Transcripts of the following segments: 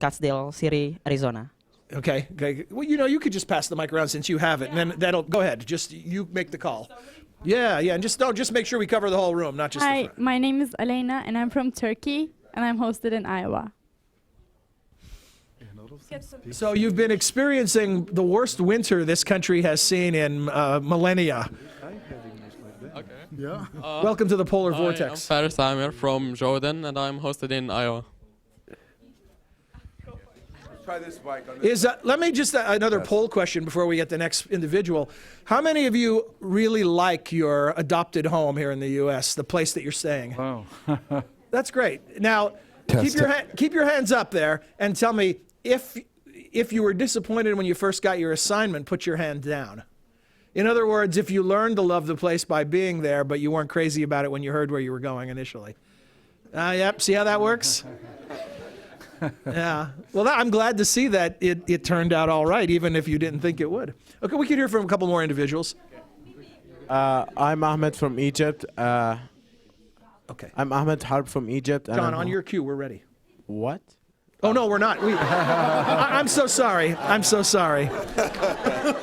Scottsdale City, Arizona. Okay. Okay. Well, you could just pass the mic around since you have it, and then that'll go ahead. Just you make the call. Yeah, and just make sure we cover the whole room, not just the Hi, front. my name is Elena, and I'm from Turkey, and I'm hosted in Iowa. So you've been experiencing the worst winter this country has seen in millennia. Yeah. Welcome to the polar vortex. I'm Faris Amir from Jordan, and I'm hosted in Iowa. Try this mic on this. Let me just another poll question before we get the next individual. How many of you really like your adopted home here in the U.S., the place that you're staying? Wow. That's great. Now, keep your hands up there and tell me if you were disappointed when you first got your assignment, put your hand down. In other words, if you learned to love the place by being there, but you weren't crazy about it when you heard where you were going initially. Yep, see how that works? Yeah. Well, I'm glad to see that it turned out all right, even if you didn't think it would. Okay, we can hear from a couple more individuals. I'm Ahmed from Egypt. Okay. I'm Ahmed Harb from Egypt. And John, on your cue, we're ready. What? Oh, no, we're not. I'm so sorry. I'm so sorry.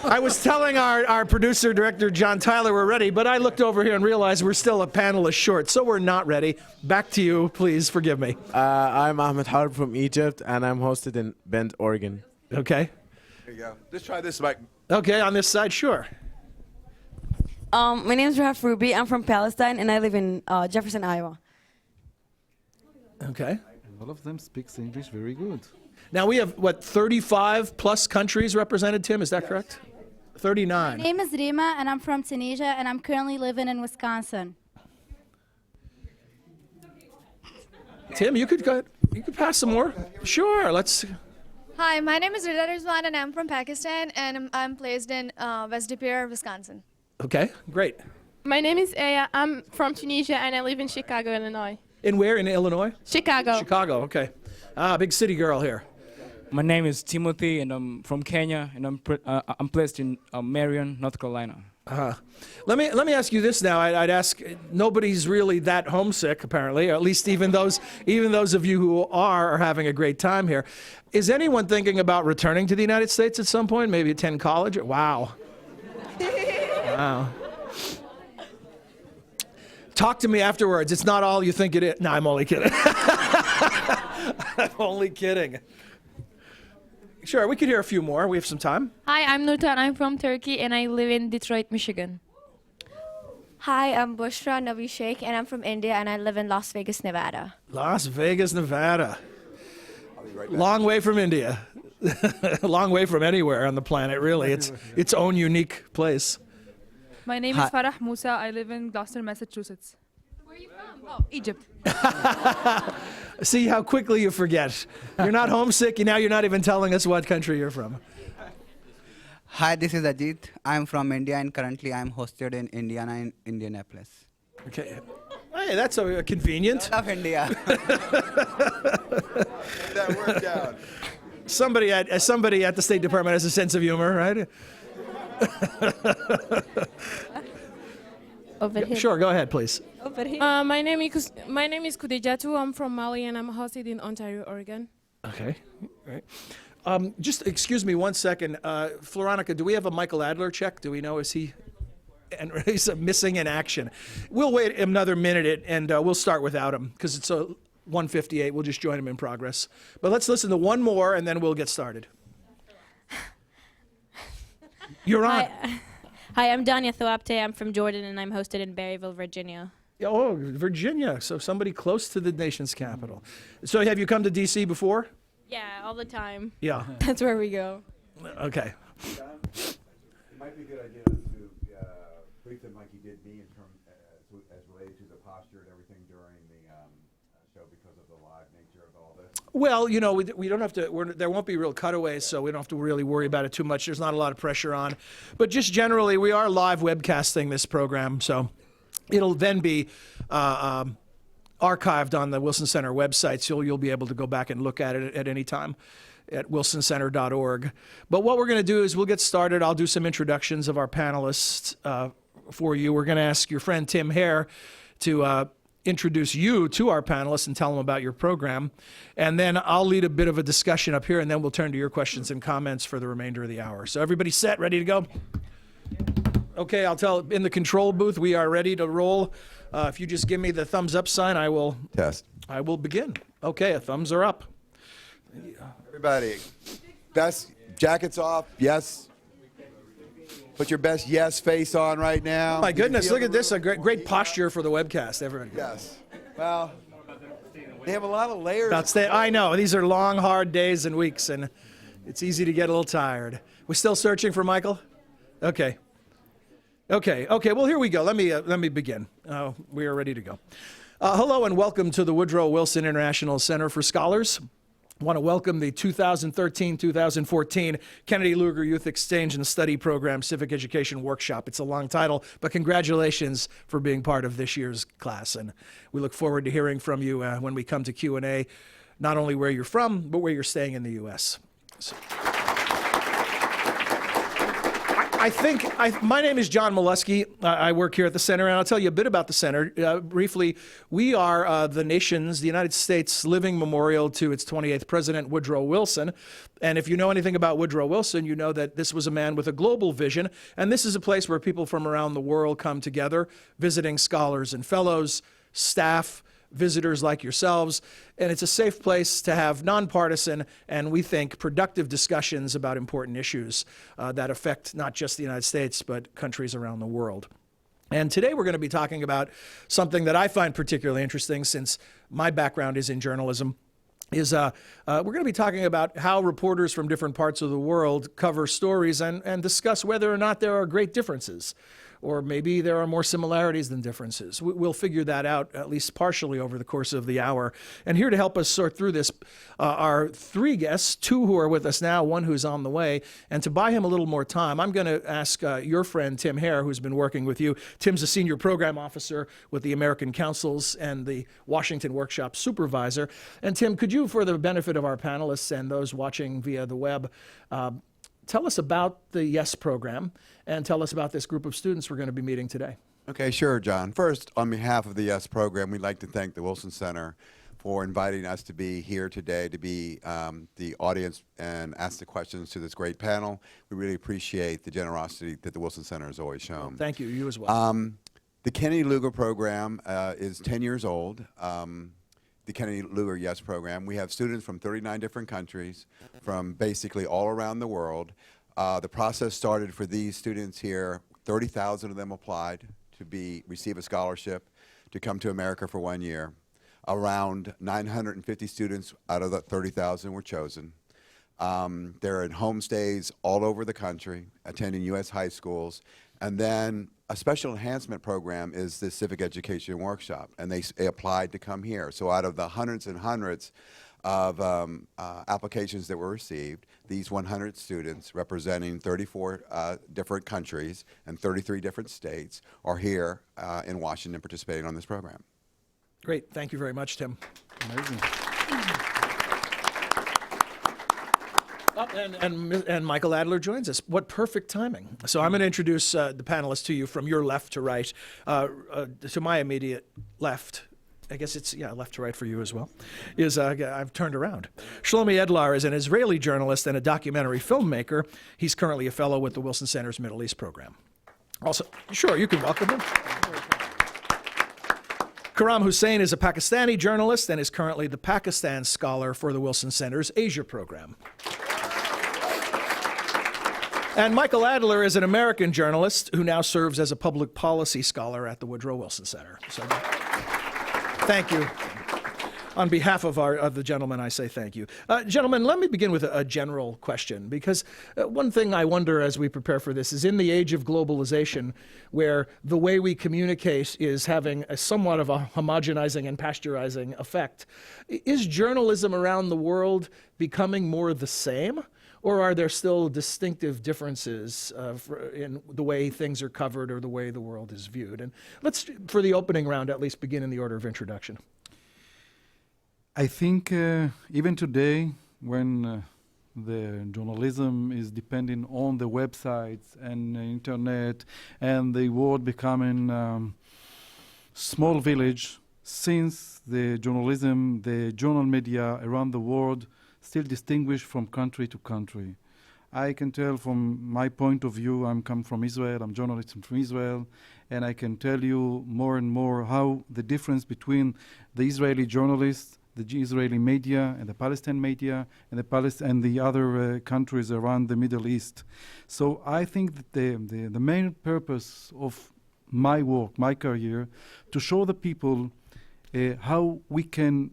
I was telling our producer, director, John Tyler, we're ready, but I looked over here and realized we're still a panelist short, so we're not ready. Back to you. Please forgive me. I'm Ahmed Harb from Egypt, and I'm hosted in Bend, Oregon. Okay. There you go. Just try this mic. Okay, on this side, sure. My name is Rahaf Ruby. I'm from Palestine, and I live in Jefferson, Iowa. Okay. All of them speaks English very good. Now we have, 35 plus countries represented, Tim? Is that correct? 39. My name is Rima, and I'm from Tunisia, and I'm currently living in Wisconsin. Tim, you could pass some more. Sure, let's. Hi, my name is Rida Rizwan, and I'm from Pakistan, and I'm placed in West Des Peres, Wisconsin. Okay, great. My name is Aya. I'm from Tunisia, and I live in Chicago, Illinois. In where? In Illinois? Chicago. Chicago, okay. Big city girl here. My name is Timothy, and I'm from Kenya, and I'm placed in Marion, North Carolina. Let me ask you this now. I'd ask. Nobody's really that homesick, apparently, or at least even those of you who are having a great time here. Is anyone thinking about returning to the United States at some point? Maybe attend college? Wow. Wow. Talk to me afterwards. It's not all you think it is. No, I'm only kidding. I'm only kidding. Sure, we could hear a few more. We have some time. Hi, I'm Nuta, and I'm from Turkey, and I live in Detroit, Michigan. Hi, I'm Bushra Navi Sheikh, and I'm from India, and I live in Las Vegas, Nevada. Las Vegas, Nevada. Long way from India. Long way from anywhere on the planet, really. It's its own unique place. My name is Farah Musa. I live in Gloucester, Massachusetts. Where are you from? Oh, Egypt. See how quickly you forget. You're not homesick, now you're not even telling us what country you're from. Hi, this is Ajit. I'm from India, and currently I'm hosted in Indiana in Indianapolis. Okay. Hey, that's so convenient. Of India. That worked out. Somebody at the State Department has a sense of humor, right? Over here. Sure, go ahead, please. Over here. My name is Kudejatu. I'm from Mali, and I'm hosted in Ontario, Oregon. Okay, right. Just excuse me 1 second. Floranica, do we have a Michael Adler check? Do we know, is he? And he's missing in action. We'll wait another minute and we'll start without him because it's 1:58. We'll just join him in progress. But let's listen to one more and then we'll get started. You're on. Hi, I'm Danya Thawapte. I'm from Jordan, and I'm hosted in Berryville, Virginia. Oh, Virginia. So somebody close to the nation's capital. So have you come to D.C. before? Yeah, all the time. Yeah. That's where we go. Okay. It might be a good idea to brief them like you did me in terms as related to the posture and everything during the show because of the live nature of all this. Well, we don't have to, there won't be real cutaways, so we don't have to really worry about it too much. There's not a lot of pressure on. But just generally, we are live webcasting this program, so it'll then be archived on the Wilson Center website, so you'll be able to go back and look at it at any time at wilsoncenter.org. But what we're going to do is we'll get started. I'll do some introductions of our panelists for you. We're going to ask your friend Tim Hare to introduce you to our panelists and tell them about your program. And then I'll lead a bit of a discussion up here, and then we'll turn to your questions and comments for the remainder of the hour. So everybody set, ready to go? Okay, I'll tell in the control booth, we are ready to roll. If you just give me the thumbs up sign, I will begin. Okay, thumbs are up. Everybody, best jackets off. Yes. Put your best yes face on right now. Oh my goodness, look at this. A great posture for the webcast, everybody. Yes. Well, they have a lot of layers. I know. These are long, hard days and weeks, and it's easy to get a little tired. We're still searching for Michael? Okay. Well, here we go. Let me begin. We are ready to go. Hello and welcome to the Woodrow Wilson International Center for Scholars. I want to welcome the 2013-2014 Kennedy Lugar Youth Exchange and Study Program Civic Education Workshop. It's a long title, but congratulations for being part of this year's class. And we look forward to hearing from you when we come to Q&A, not only where you're from, but where you're staying in the U.S. My name is John Molesky. I work here at the center, and I'll tell you a bit about the center. Briefly, we are the United States living memorial to its 28th president, Woodrow Wilson. And if you know anything about Woodrow Wilson, you know that this was a man with a global vision, and this is a place where people from around the world come together, visiting scholars and fellows, staff, visitors like yourselves, and it's a safe place to have nonpartisan and, we think, productive discussions about important issues that affect not just the United States, but countries around the world. And today we're going to be talking about something that I find particularly interesting, since my background is in journalism. We're going to be talking about how reporters from different parts of the world cover stories and discuss whether or not there are great differences, or maybe there are more similarities than differences. We'll figure that out, at least partially, over the course of the hour. And here to help us sort through this are three guests, two who are with us now, one who's on the way. And to buy him a little more time, I'm going to ask your friend, Tim Hare, who's been working with you. Tim's a senior program officer with the American Councils and the Washington Workshop supervisor. And Tim, could you, for the benefit of our panelists and those watching via the web, tell us about the YES program and tell us about this group of students we're going to be meeting today. Okay, sure, John. First, on behalf of the YES program, we'd like to thank the Wilson Center for inviting us to be here today, to be the audience and ask the questions to this great panel. We really appreciate the generosity that the Wilson Center has always shown. Well, thank you. You as well. The Kennedy Lugar program is 10 years old. The Kennedy Lugar YES program. We have students from 39 different countries, from basically all around the world. The process started for these students here. 30,000 of them applied to receive a scholarship to come to America for 1 year. Around 950 students out of the 30,000 were chosen. They're in homestays all over the country, attending U.S. high schools. And then a special enhancement program is the Civic Education Workshop, and they applied to come here. So out of the hundreds and hundreds of applications that were received, these 100 students, representing 34 different countries and 33 different states, are here in Washington participating on this program. Great. Thank you very much, Tim. Amazing. And Michael Adler joins us. What perfect timing. So I'm going to introduce the panelists to you from your left to right. To my immediate left, I guess it's, left to right for you as well, is I've turned around. Shlomi Edlar is an Israeli journalist and a documentary filmmaker. He's currently a fellow with the Wilson Center's Middle East program. Also, sure, you can welcome him. Karam Hussain is a Pakistani journalist and is currently the Pakistan scholar for the Wilson Center's Asia program. And Michael Adler is an American journalist who now serves as a public policy scholar at the Woodrow Wilson Center. So, thank you. On behalf of the gentlemen, I say thank you. Gentlemen, let me begin with a general question, because one thing I wonder as we prepare for this is, in the age of globalization, where the way we communicate is having a somewhat of a homogenizing and pasteurizing effect, is journalism around the world becoming more the same? Or are there still distinctive differences in the way things are covered or the way the world is viewed? And let's, for the opening round, at least begin in the order of introduction. I think even today, when the journalism is depending on the websites and the internet and the world becoming small village, since the journalism, the journal media around the world still distinguish from country to country. I can tell from my point of view, I'm come from Israel, I'm a journalist from Israel, and I can tell you more and more how the difference between the Israeli journalists, the Israeli media, and the Palestinian media, and the other countries around the Middle East. So I think that the main purpose of my work, my career, to show the people how we can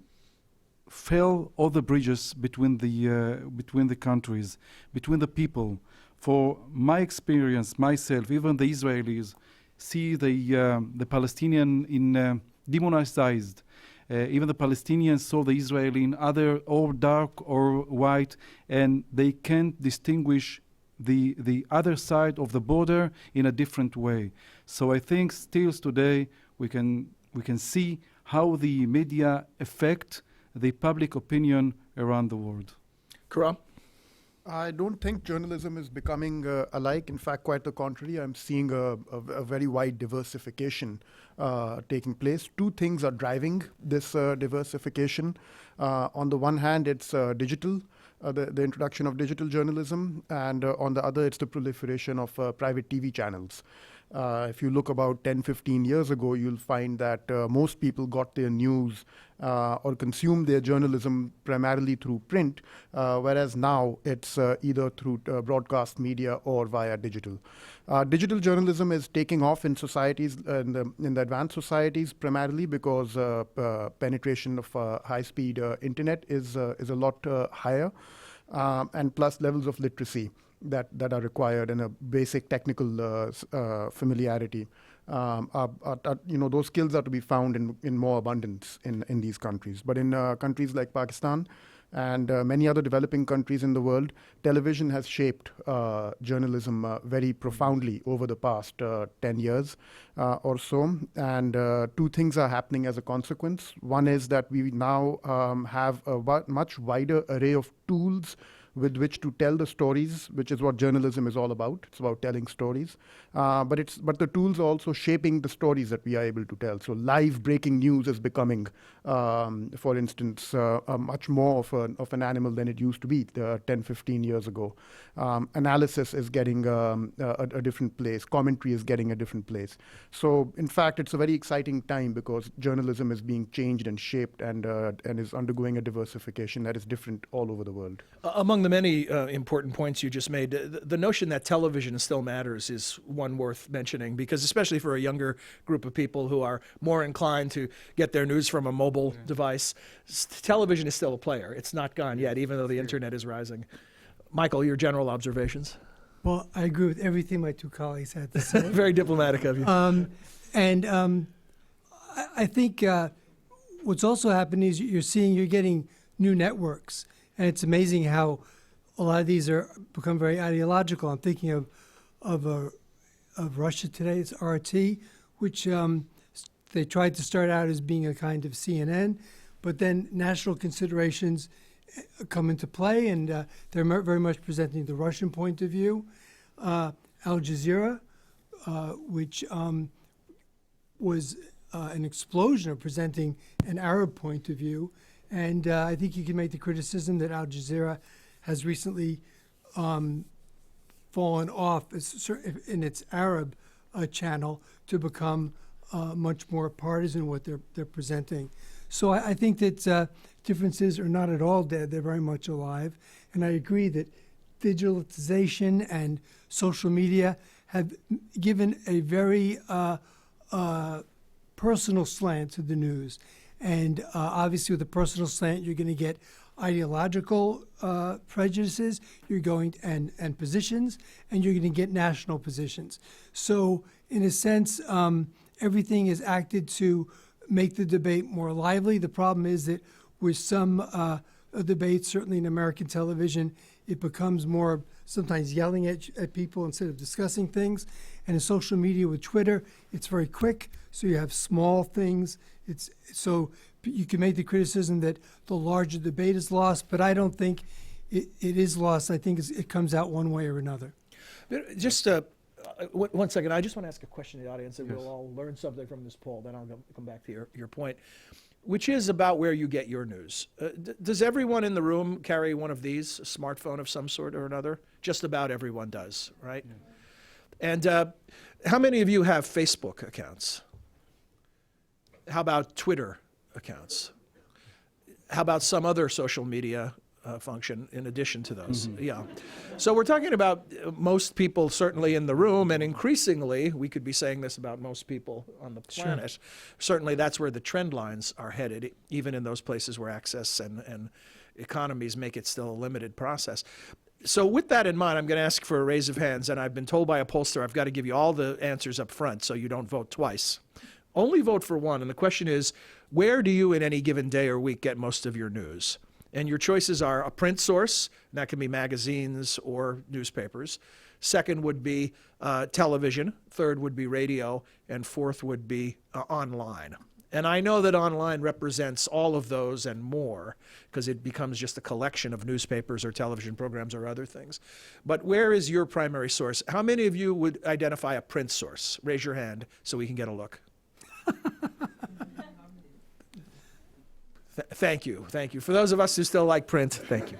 fill all the bridges between the countries, between the people. For my experience, myself, even the Israelis see the Palestinian in demonized. Even the Palestinians saw the Israeli in either or dark or white, and they can't distinguish the other side of the border in a different way. So I think still today we can see how the media affect the public opinion around the world. Karam? I don't think journalism is becoming alike. In fact, quite the contrary. I'm seeing a very wide diversification taking place. Two things are driving this diversification. On the one hand, it's digital, the introduction of digital journalism, and on the other, it's the proliferation of private TV channels. If you look about 10, 15 years ago, you'll find that most people got their news or consumed their journalism primarily through print, whereas now it's either through broadcast media or via digital. Digital journalism is taking off in societies, in the advanced societies, primarily because penetration of high-speed internet is a lot higher, and plus levels of literacy that are required and a basic technical familiarity. Those skills are to be found in more abundance in these countries. But in countries like Pakistan and many other developing countries in the world, television has shaped journalism very profoundly over the past 10 years or so. And two things are happening as a consequence. One is that we now have a much wider array of tools with which to tell the stories, which is what journalism is all about. It's about telling stories. But the tools are also shaping the stories that we are able to tell. So live breaking news is becoming, for instance, much more of an animal than it used to be 10, 15 years ago. Analysis is getting a different place. Commentary is getting a different place. So in fact, it's a very exciting time because journalism is being changed and shaped and is undergoing a diversification that is different all over the world. Among the many important points you just made, the notion that television still matters is one worth mentioning, because especially for a younger group of people who are more inclined to get their news from a mobile device, television is still a player. It's not gone yet, even though the internet is rising. Michael, your general observations? Well, I agree with everything my two colleagues had to say. Very diplomatic of you. I think what's also happening is you're getting new networks. And it's amazing how a lot of these are become very ideological. I'm thinking of Russia Today. It's RT, which they tried to start out as being a kind of CNN, but then national considerations come into play, and they're very much presenting the Russian point of view. Al Jazeera, which was an explosion of presenting an Arab point of view. And I think you can make the criticism that Al Jazeera has recently fallen off in its Arab channel to become much more partisan what they're presenting. So I think that differences are not at all dead. They're very much alive. And I agree that digitalization and social media have given a very personal slant to the news. And obviously with a personal slant, you're going to get ideological prejudices, and positions, and you're going to get national positions. So in a sense, everything is acted to make the debate more lively. The problem is that with some debates, certainly in American television, it becomes more sometimes yelling at people instead of discussing things. And in social media with Twitter, it's very quick, so you have small things. So you can make the criticism that the larger debate is lost, but I don't think it is lost. I think it comes out one way or another. Just one second. I just want to ask a question to the audience, and we'll all learn something from this poll. Then I'll come back to your point, which is about where you get your news. Does everyone in the room carry one of these, a smartphone of some sort or another? Just about everyone does, right? Yeah. And how many of you have Facebook accounts? How about Twitter accounts? How about some other social media function in addition to those? Yeah. So we're talking about most people certainly in the room, and increasingly, we could be saying this about most people on the planet. Sure. Certainly that's where the trend lines are headed, even in those places where access and economies make it still a limited process. So with that in mind, I'm going to ask for a raise of hands, and I've been told by a pollster I've got to give you all the answers up front so you don't vote twice. Only vote for one, and the question is, where do you in any given day or week get most of your news? And your choices are a print source, and that can be magazines or newspapers. Second would be television. Third would be radio. And fourth would be online. And I know that online represents all of those and more, because it becomes just a collection of newspapers or television programs or other things. But where is your primary source? How many of you would identify a print source? Raise your hand so we can get a look. Thank you. For those of us who still like print, thank you.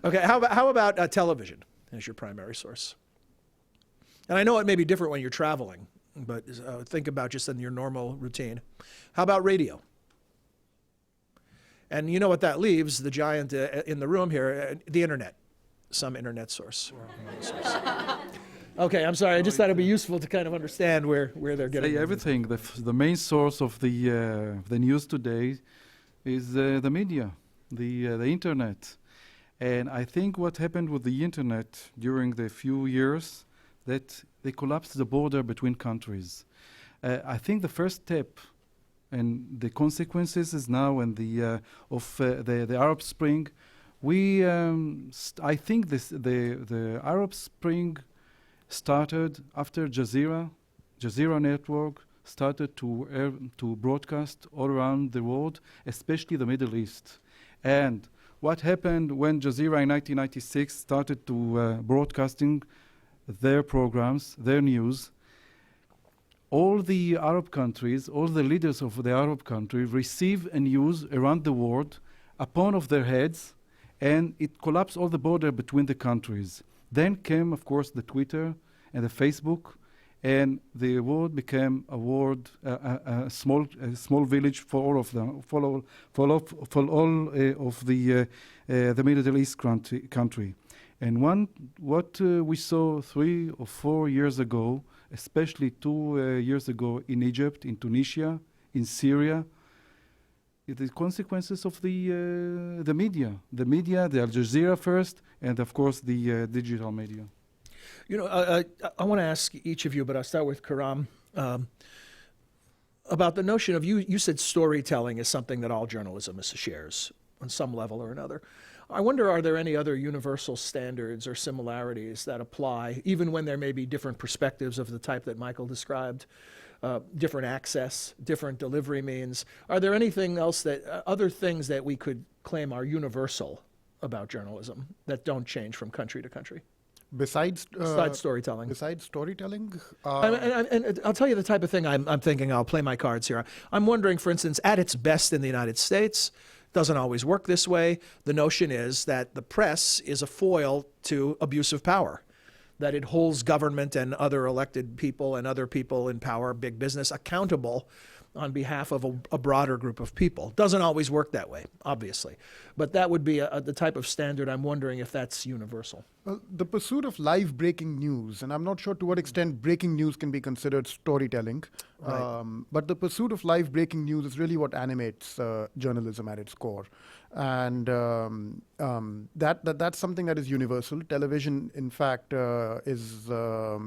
Okay, how about television as your primary source? And I know it may be different when you're traveling, but think about just in your normal routine. How about radio? And you know what that leaves, the giant in the room here, the internet, some internet source. Okay, I'm sorry. I just thought it'd be useful to kind of understand where they're getting everything. The main source of the news today is the media, the internet, and I think what happened with the internet during the few years that they collapsed the border between countries. I think the first step and the consequences is now in the Arab Spring. I think the Arab Spring started after Jazeera network started to broadcast all around the world, especially the Middle East. And what happened when Jazeera in 1996 started to broadcasting their programs, their news, all the Arab countries, all the leaders of the Arab country receive a news around the world upon of their heads, and it collapsed all the border between the countries. Then came, of course, the Twitter and the Facebook, and the world became a world, a small village for all of them, for all of the Middle East country. And what we saw 3 or 4 years ago, especially 2 years ago in Egypt, in Tunisia, in Syria, the consequences of the media, the Al Jazeera first, and of course the digital media. You know, I want to ask each of you, but I'll start with Karam, about the notion of you said storytelling is something that all journalism shares on some level or another. I wonder, are there any other universal standards or similarities that apply, even when there may be different perspectives of the type that Michael described, different access, different delivery means? Are there anything else other things that we could claim are universal about journalism that don't change from country to country? Besides storytelling. Besides storytelling? And I'll tell you the type of thing I'm thinking. I'll play my cards here. I'm wondering, for instance, at its best in the United States, doesn't always work this way. The notion is that the press is a foil to abuse of power, that it holds government and other elected people and other people in power, big business, accountable on behalf of a broader group of people. Doesn't always work that way, obviously. But that would be the type of standard I'm wondering if that's universal. The pursuit of live breaking news, and I'm not sure to what extent breaking news can be considered storytelling, right. But the pursuit of live breaking news is really what animates journalism at its core. And that's something that is universal. Television, in fact, is a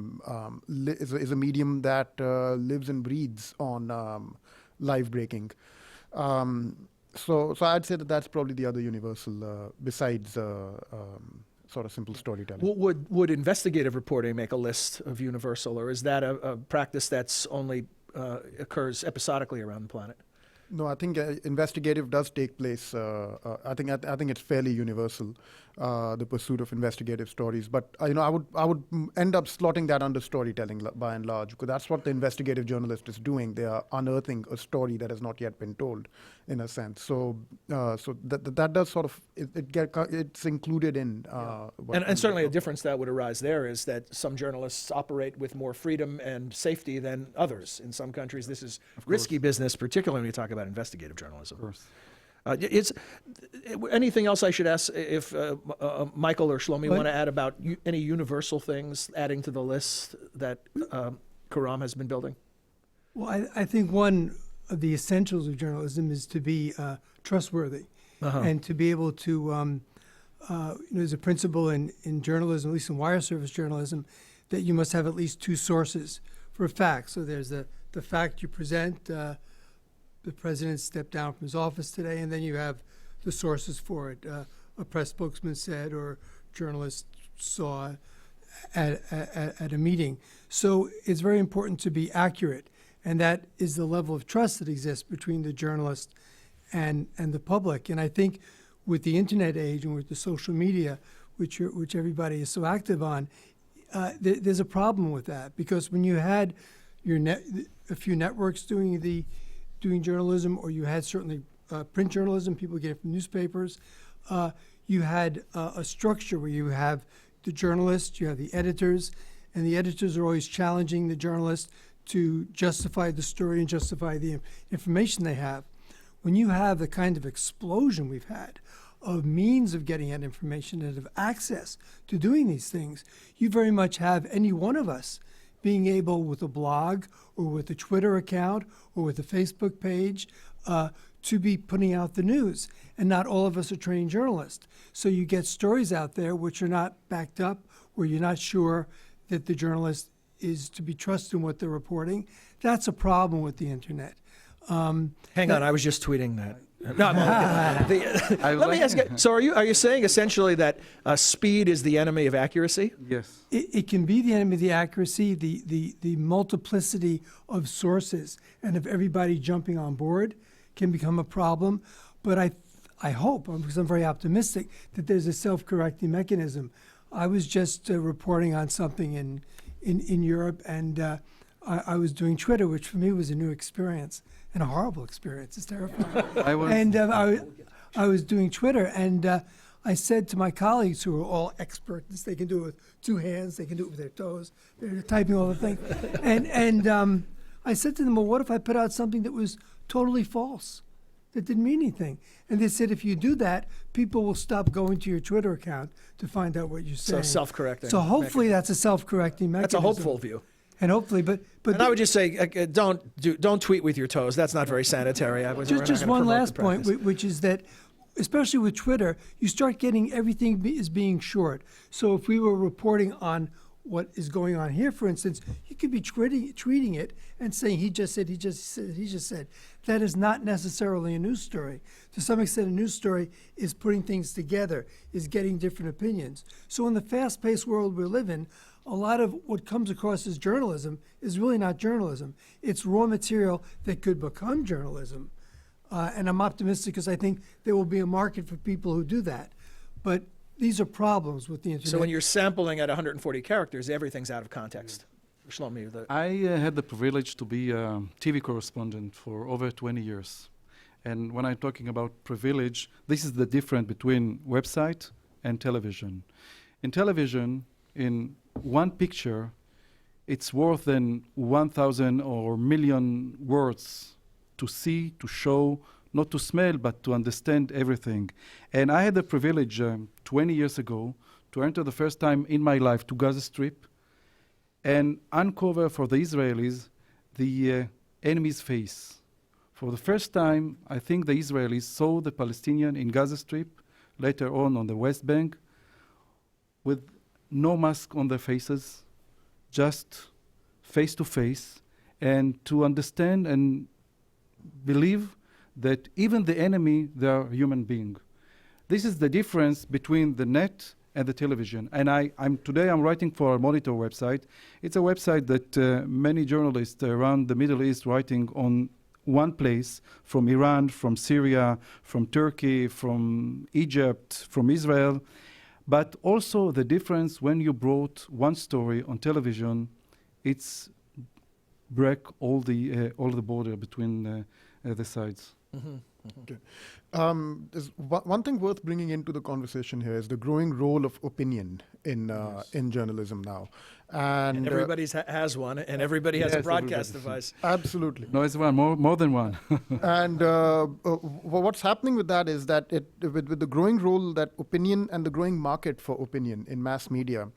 medium that lives and breathes on live breaking. So I'd say that's probably the other universal besides sort of simple storytelling. Would investigative reporting make a list of universal, or is that a practice that's only occurs episodically around the planet? No, I think investigative does take place. I think it's fairly universal, the pursuit of investigative stories. But I would end up slotting that under storytelling by and large, because that's what the investigative journalist is doing. They are unearthing a story that has not yet been told, in a sense. So that does sort of it's included in. And certainly a difference that would arise there is that some journalists operate with more freedom and safety than others. In some countries, this is risky business, particularly when you talk about investigative journalism. Of course. Anything else I should ask if Michael or Shlomi want to add about any universal things adding to the list that Karam has been building? Well, I think one of the essentials of journalism is to be trustworthy and to be able to, there's a principle in journalism, at least in wire service journalism, that you must have at least two sources for a fact. So there's the fact you present, the president stepped down from his office today, and then you have the sources for it. A press spokesman said, or journalist saw at a meeting. So it's very important to be accurate, and that is the level of trust that exists between the journalist and the public. And I think with the internet age and with the social media, which everybody is so active on, there's a problem with that, because when you had a few networks doing journalism, or you had certainly print journalism, people get it from newspapers, you had a structure where you have the journalists, you have the editors, and the editors are always challenging the journalists to justify the story and justify the information they have. When you have the kind of explosion we've had of means of getting at information and of access to doing these things, you very much have any one of us being able, with a blog or with a Twitter account or with a Facebook page, to be putting out the news. And not all of us are trained journalists. So you get stories out there which are not backed up, where you're not sure that the journalist is to be trusted in what they're reporting. That's a problem with the internet. Hang on, I was just tweeting that. No, let me ask you. So, are you saying essentially that speed is the enemy of accuracy? Yes. It can be the enemy of the accuracy, the multiplicity of sources, and of everybody jumping on board can become a problem. But I hope, because I'm very optimistic, that there's a self-correcting mechanism. I was just reporting on something in Europe, and I was doing Twitter, which for me was a new experience and a horrible experience. It's terrifying. I was doing Twitter, and I said to my colleagues, who are all experts, they can do it with two hands, they can do it with their toes, they're typing all the things. And I said to them, well, what if I put out something that was totally false, that didn't mean anything? And they said, if you do that, people will stop going to your Twitter account to find out what you're saying. So self-correcting. So hopefully that's a self-correcting mechanism. That's a hopeful view. And hopefully, but I would just say, don't tweet with your toes. That's not very sanitary. Just one last point, which is that, especially with Twitter, you start getting everything is being short. So if we were reporting on what is going on here, for instance, you could be tweeting it and saying he just said. That is not necessarily a news story. To some extent, a news story is putting things together, is getting different opinions. So in the fast-paced world we live in, a lot of what comes across as journalism is really not journalism. It's raw material that could become journalism. And I'm optimistic because I think there will be a market for people who do that. But these are problems with the internet. So when you're sampling at 140 characters, everything's out of context. Shlomi, I had the privilege to be a TV correspondent for over 20 years. And when I'm talking about privilege, this is the difference between website and television. In television, in one picture, it's worth than 1,000 or million words to see, to show, not to smell, but to understand everything. And I had the privilege 20 years ago to enter the first time in my life to Gaza Strip and uncover for the Israelis the enemy's face. For the first time, I think the Israelis saw the Palestinian in Gaza Strip, later on the West Bank, with no mask on their faces, just face to face, and to understand and believe that even the enemy, they are human beings. This is the difference between the net and the television. And today I'm writing for a Monitor website. It's a website that many journalists around the Middle East writing on one place, from Iran, from Syria, from Turkey, from Egypt, from Israel. But also the difference when you brought one story on television, it's break all the border between the sides. Okay. There's one thing worth bringing into the conversation here is the growing role of opinion in journalism now. And everybody has one, and everybody has a broadcast device. Absolutely. No, it's one, more than one. And what's happening with that is that with the growing role that opinion and the growing market for opinion in mass media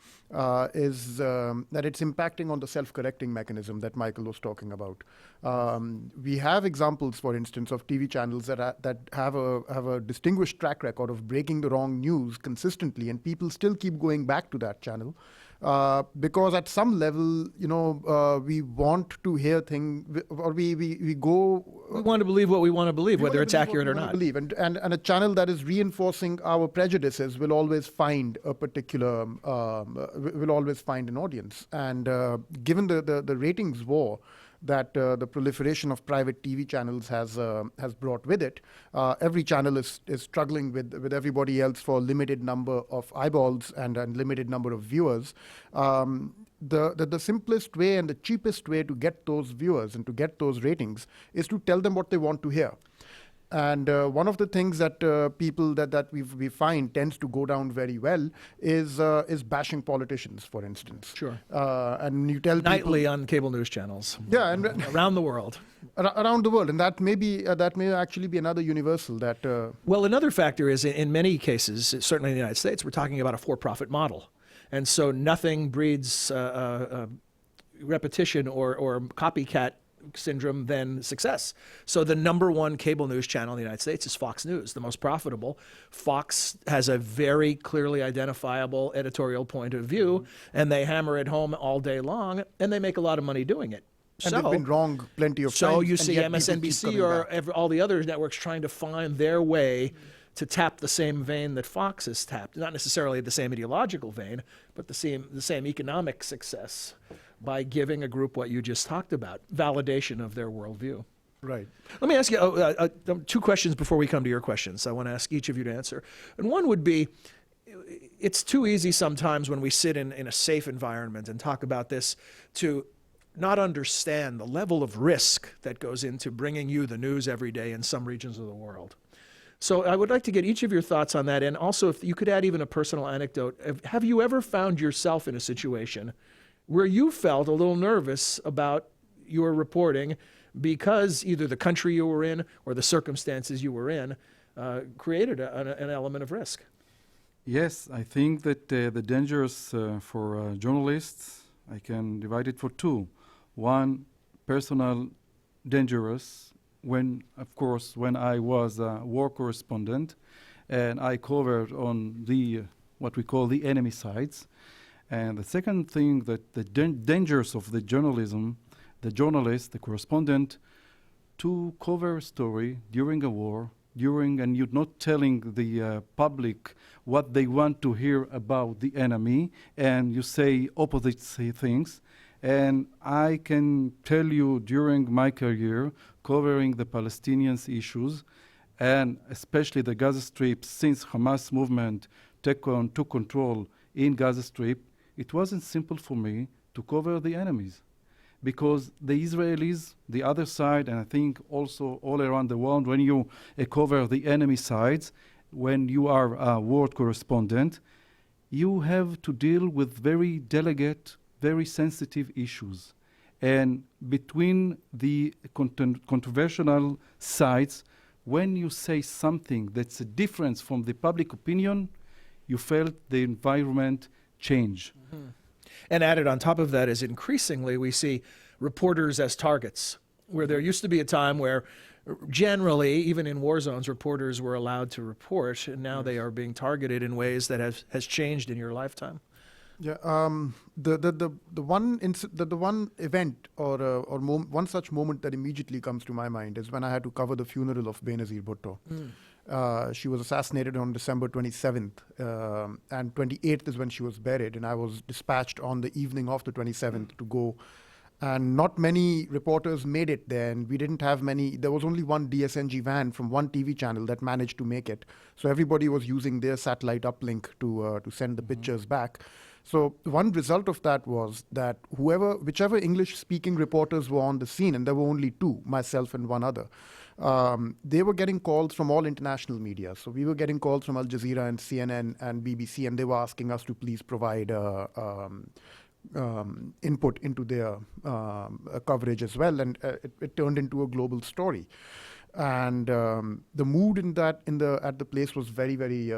is that it's impacting on the self-correcting mechanism that Michael was talking about. We have examples, for instance, of TV channels that have a distinguished track record of breaking the wrong news consistently, and people still keep going back to that channel. Because at some level, we want to hear things, or we go. We want to believe what we want to believe, whether it's accurate or not. Believe, and a channel that is reinforcing our prejudices will always find a particular, will always find an audience. And given the ratings war that the proliferation of private TV channels has brought with it, every channel is struggling with everybody else for a limited number of eyeballs and limited number of viewers. The simplest way and the cheapest way to get those viewers and to get those ratings is to tell them what they want to hear. And one of the things that people that we find tends to go down very well is bashing politicians, for instance. Sure. And you tell nightly people, on cable news channels. Yeah, and around the world. Around the world, and that may actually be another universal that. Well, another factor is in many cases, certainly in the United States, we're talking about a for-profit model, and so nothing breeds repetition or copycat syndrome than success. So the number one cable news channel in the United States is Fox News, the most profitable. Fox has a very clearly identifiable editorial point of view, and they hammer it home all day long, and they make a lot of money doing it. And they've been wrong plenty of times. So you see MSNBC or all the other networks trying to find their way to tap the same vein that Fox has tapped, not necessarily the same ideological vein, but the same economic success, by giving a group what you just talked about, validation of their worldview. Right. Let me ask you two questions before we come to your questions. I want to ask each of you to answer. And one would be, it's too easy sometimes when we sit in a safe environment and talk about this to not understand the level of risk that goes into bringing you the news every day in some regions of the world. So I would like to get each of your thoughts on that. And also, if you could add even a personal anecdote, have you ever found yourself in a situation where you felt a little nervous about your reporting because either the country you were in or the circumstances you were in created an element of risk? Yes, I think that the dangers for journalists, I can divide it for two. One, personal dangerous, when I was a war correspondent and I covered on the what we call the enemy sides. And the second thing, that the dangers of the journalism, the journalist, the correspondent, to cover a story during a war, and you're not telling the public what they want to hear about the enemy, and you say opposite things. And I can tell you, during my career, covering the Palestinians issues, and especially the Gaza Strip, since Hamas movement took control in Gaza Strip, it wasn't simple for me to cover the enemies, because the Israelis, the other side, and I think also all around the world, when you cover the enemy sides, when you are a war correspondent, you have to deal with very delicate, very sensitive issues. And between the controversial sides, when you say something that's a difference from the public opinion, you felt the environment change. Mm-hmm. And added on top of that is increasingly we see reporters as targets, where there used to be a time where generally, even in war zones, reporters were allowed to report, and now they are being targeted in ways that has changed in your lifetime. Yeah, the one event or one such moment that immediately comes to my mind is when I had to cover the funeral of Benazir Bhutto. She was assassinated on December 27th, and 28th is when she was buried, and I was dispatched on the evening of the 27th to go And not many reporters made it there, and we didn't have many. There was only one DSNG van from one TV channel that managed to make it. So everybody was using their satellite uplink to send the pictures back. So one result of that was that whichever English-speaking reporters were on the scene, and there were only two, myself and one other, they were getting calls from all international media. So we were getting calls from Al Jazeera and CNN and BBC, and they were asking us to please provide input into their coverage as well, and it turned into a global story. And the mood at the place was very, very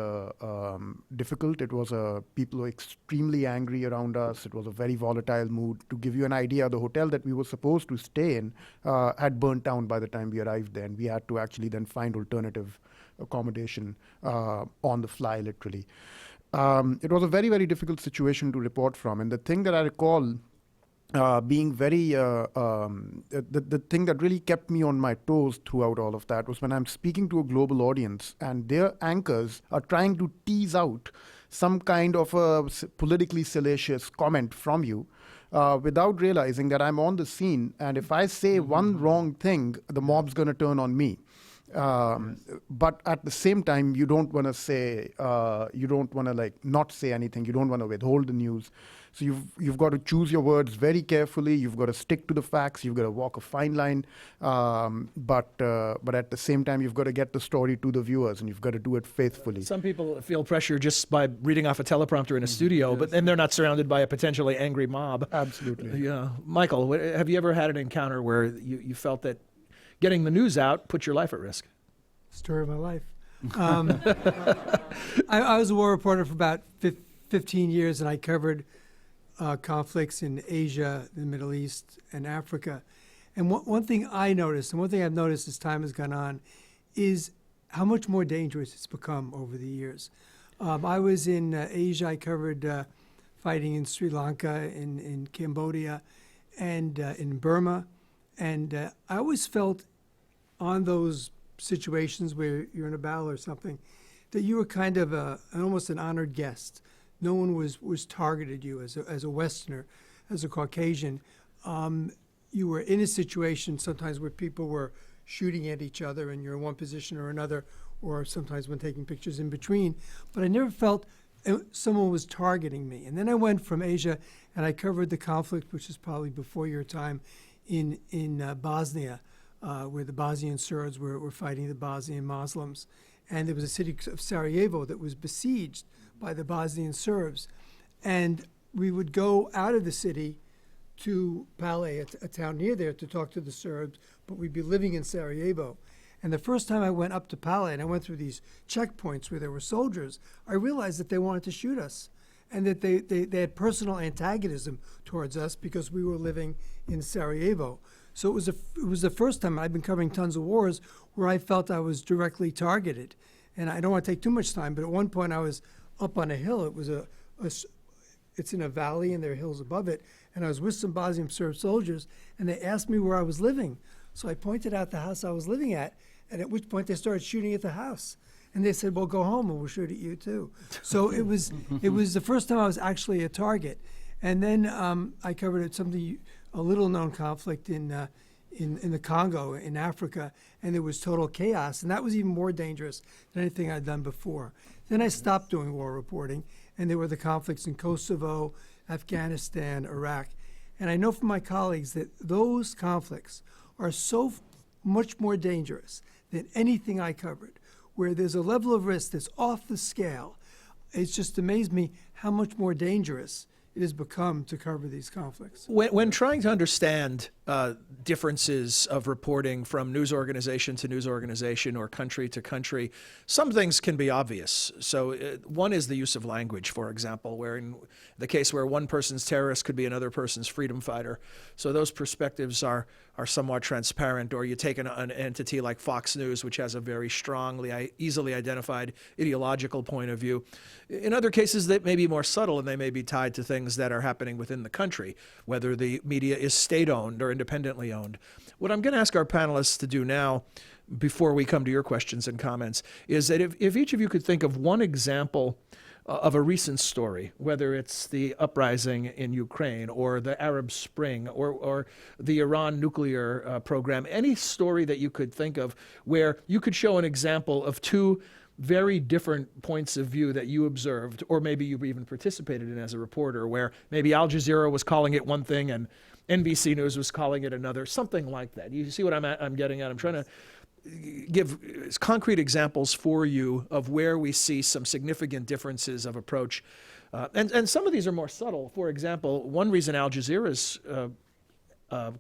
difficult. It was people were extremely angry around us. It was a very volatile mood. To give you an idea, the hotel that we were supposed to stay in had burnt down by the time we arrived there, and we had to actually then find alternative accommodation on the fly, literally. It was a very, very difficult situation to report from. And the thing that I recall being very, the thing that really kept me on my toes throughout all of that was when I'm speaking to a global audience and their anchors are trying to tease out some kind of a politically salacious comment from you without realizing that I'm on the scene. And if I say one wrong thing, the mob's going to turn on me. But at the same time, you don't want to say, you don't want to not say anything. You don't want to withhold the news. So you've got to choose your words very carefully. You've got to stick to the facts. You've got to walk a fine line. But at the same time, you've got to get the story to the viewers, and you've got to do it faithfully. Some people feel pressure just by reading off a teleprompter in a studio, but then they're not surrounded by a potentially angry mob. Absolutely. Yeah. Michael, have you ever had an encounter where you felt that getting the news out put your life at risk? Story of my life. I was a war reporter for about 15 years, and I covered conflicts in Asia, the Middle East, and Africa. And one thing I noticed, and one thing I've noticed as time has gone on, is how much more dangerous it's become over the years. I was in Asia. I covered fighting in Sri Lanka, in Cambodia, and in Burma. And I always felt on those situations where you're in a battle or something, that you were kind of almost an honored guest. No one was targeted you as a Westerner, as a Caucasian. You were in a situation sometimes where people were shooting at each other and you're in one position or another, or sometimes when taking pictures in between. But I never felt someone was targeting me. And then I went from Asia and I covered the conflict, which is probably before your time, in Bosnia, where the Bosnian Serbs were fighting the Bosnian Muslims. And there was a city of Sarajevo that was besieged by the Bosnian Serbs. And we would go out of the city to Pale, a town near there, to talk to the Serbs, but we'd be living in Sarajevo. And the first time I went up to Pale and I went through these checkpoints where there were soldiers, I realized that they wanted to shoot us and that they had personal antagonism towards us because we were living in Sarajevo. So it was the first time, I've been covering tons of wars, where I felt I was directly targeted. And I don't want to take too much time, but at one point I was up on a hill. It was it's in a valley and there are hills above it. And I was with some Bosnian Serb soldiers, and they asked me where I was living. So I pointed out the house I was living at, and at which point they started shooting at the house. And they said, well, go home and we'll shoot at you too. So it was the first time I was actually a target. And then I covered a little known conflict in the Congo, in Africa, and there was total chaos. And that was even more dangerous than anything I'd done before. Then I stopped doing war reporting, and there were the conflicts in Kosovo, Afghanistan, Iraq. And I know from my colleagues that those conflicts are so much more dangerous than anything I covered, where there's a level of risk that's off the scale. It's just amazed me how much more dangerous it has become to cover these conflicts. When trying to understand differences of reporting from news organization to news organization or country to country, some things can be obvious. So one is the use of language, for example, where in the case where one person's terrorist could be another person's freedom fighter. So those perspectives are somewhat transparent. Or you take an entity like Fox News, which has a very strongly, easily identified ideological point of view. In other cases, they may be more subtle and they may be tied to things that are happening within the country, whether the media is state-owned or independently owned. What I'm going to ask our panelists to do now, before we come to your questions and comments, is that if each of you could think of one example of a recent story, whether it's the uprising in Ukraine or the Arab Spring or the Iran nuclear program, any story that you could think of where you could show an example of two very different points of view that you observed, or maybe you even participated in as a reporter, where maybe Al Jazeera was calling it one thing and NBC News was calling it another, something like that. You see what I'm getting at? I'm trying to give concrete examples for you of where we see some significant differences of approach. And some of these are more subtle. For example, one reason Al Jazeera's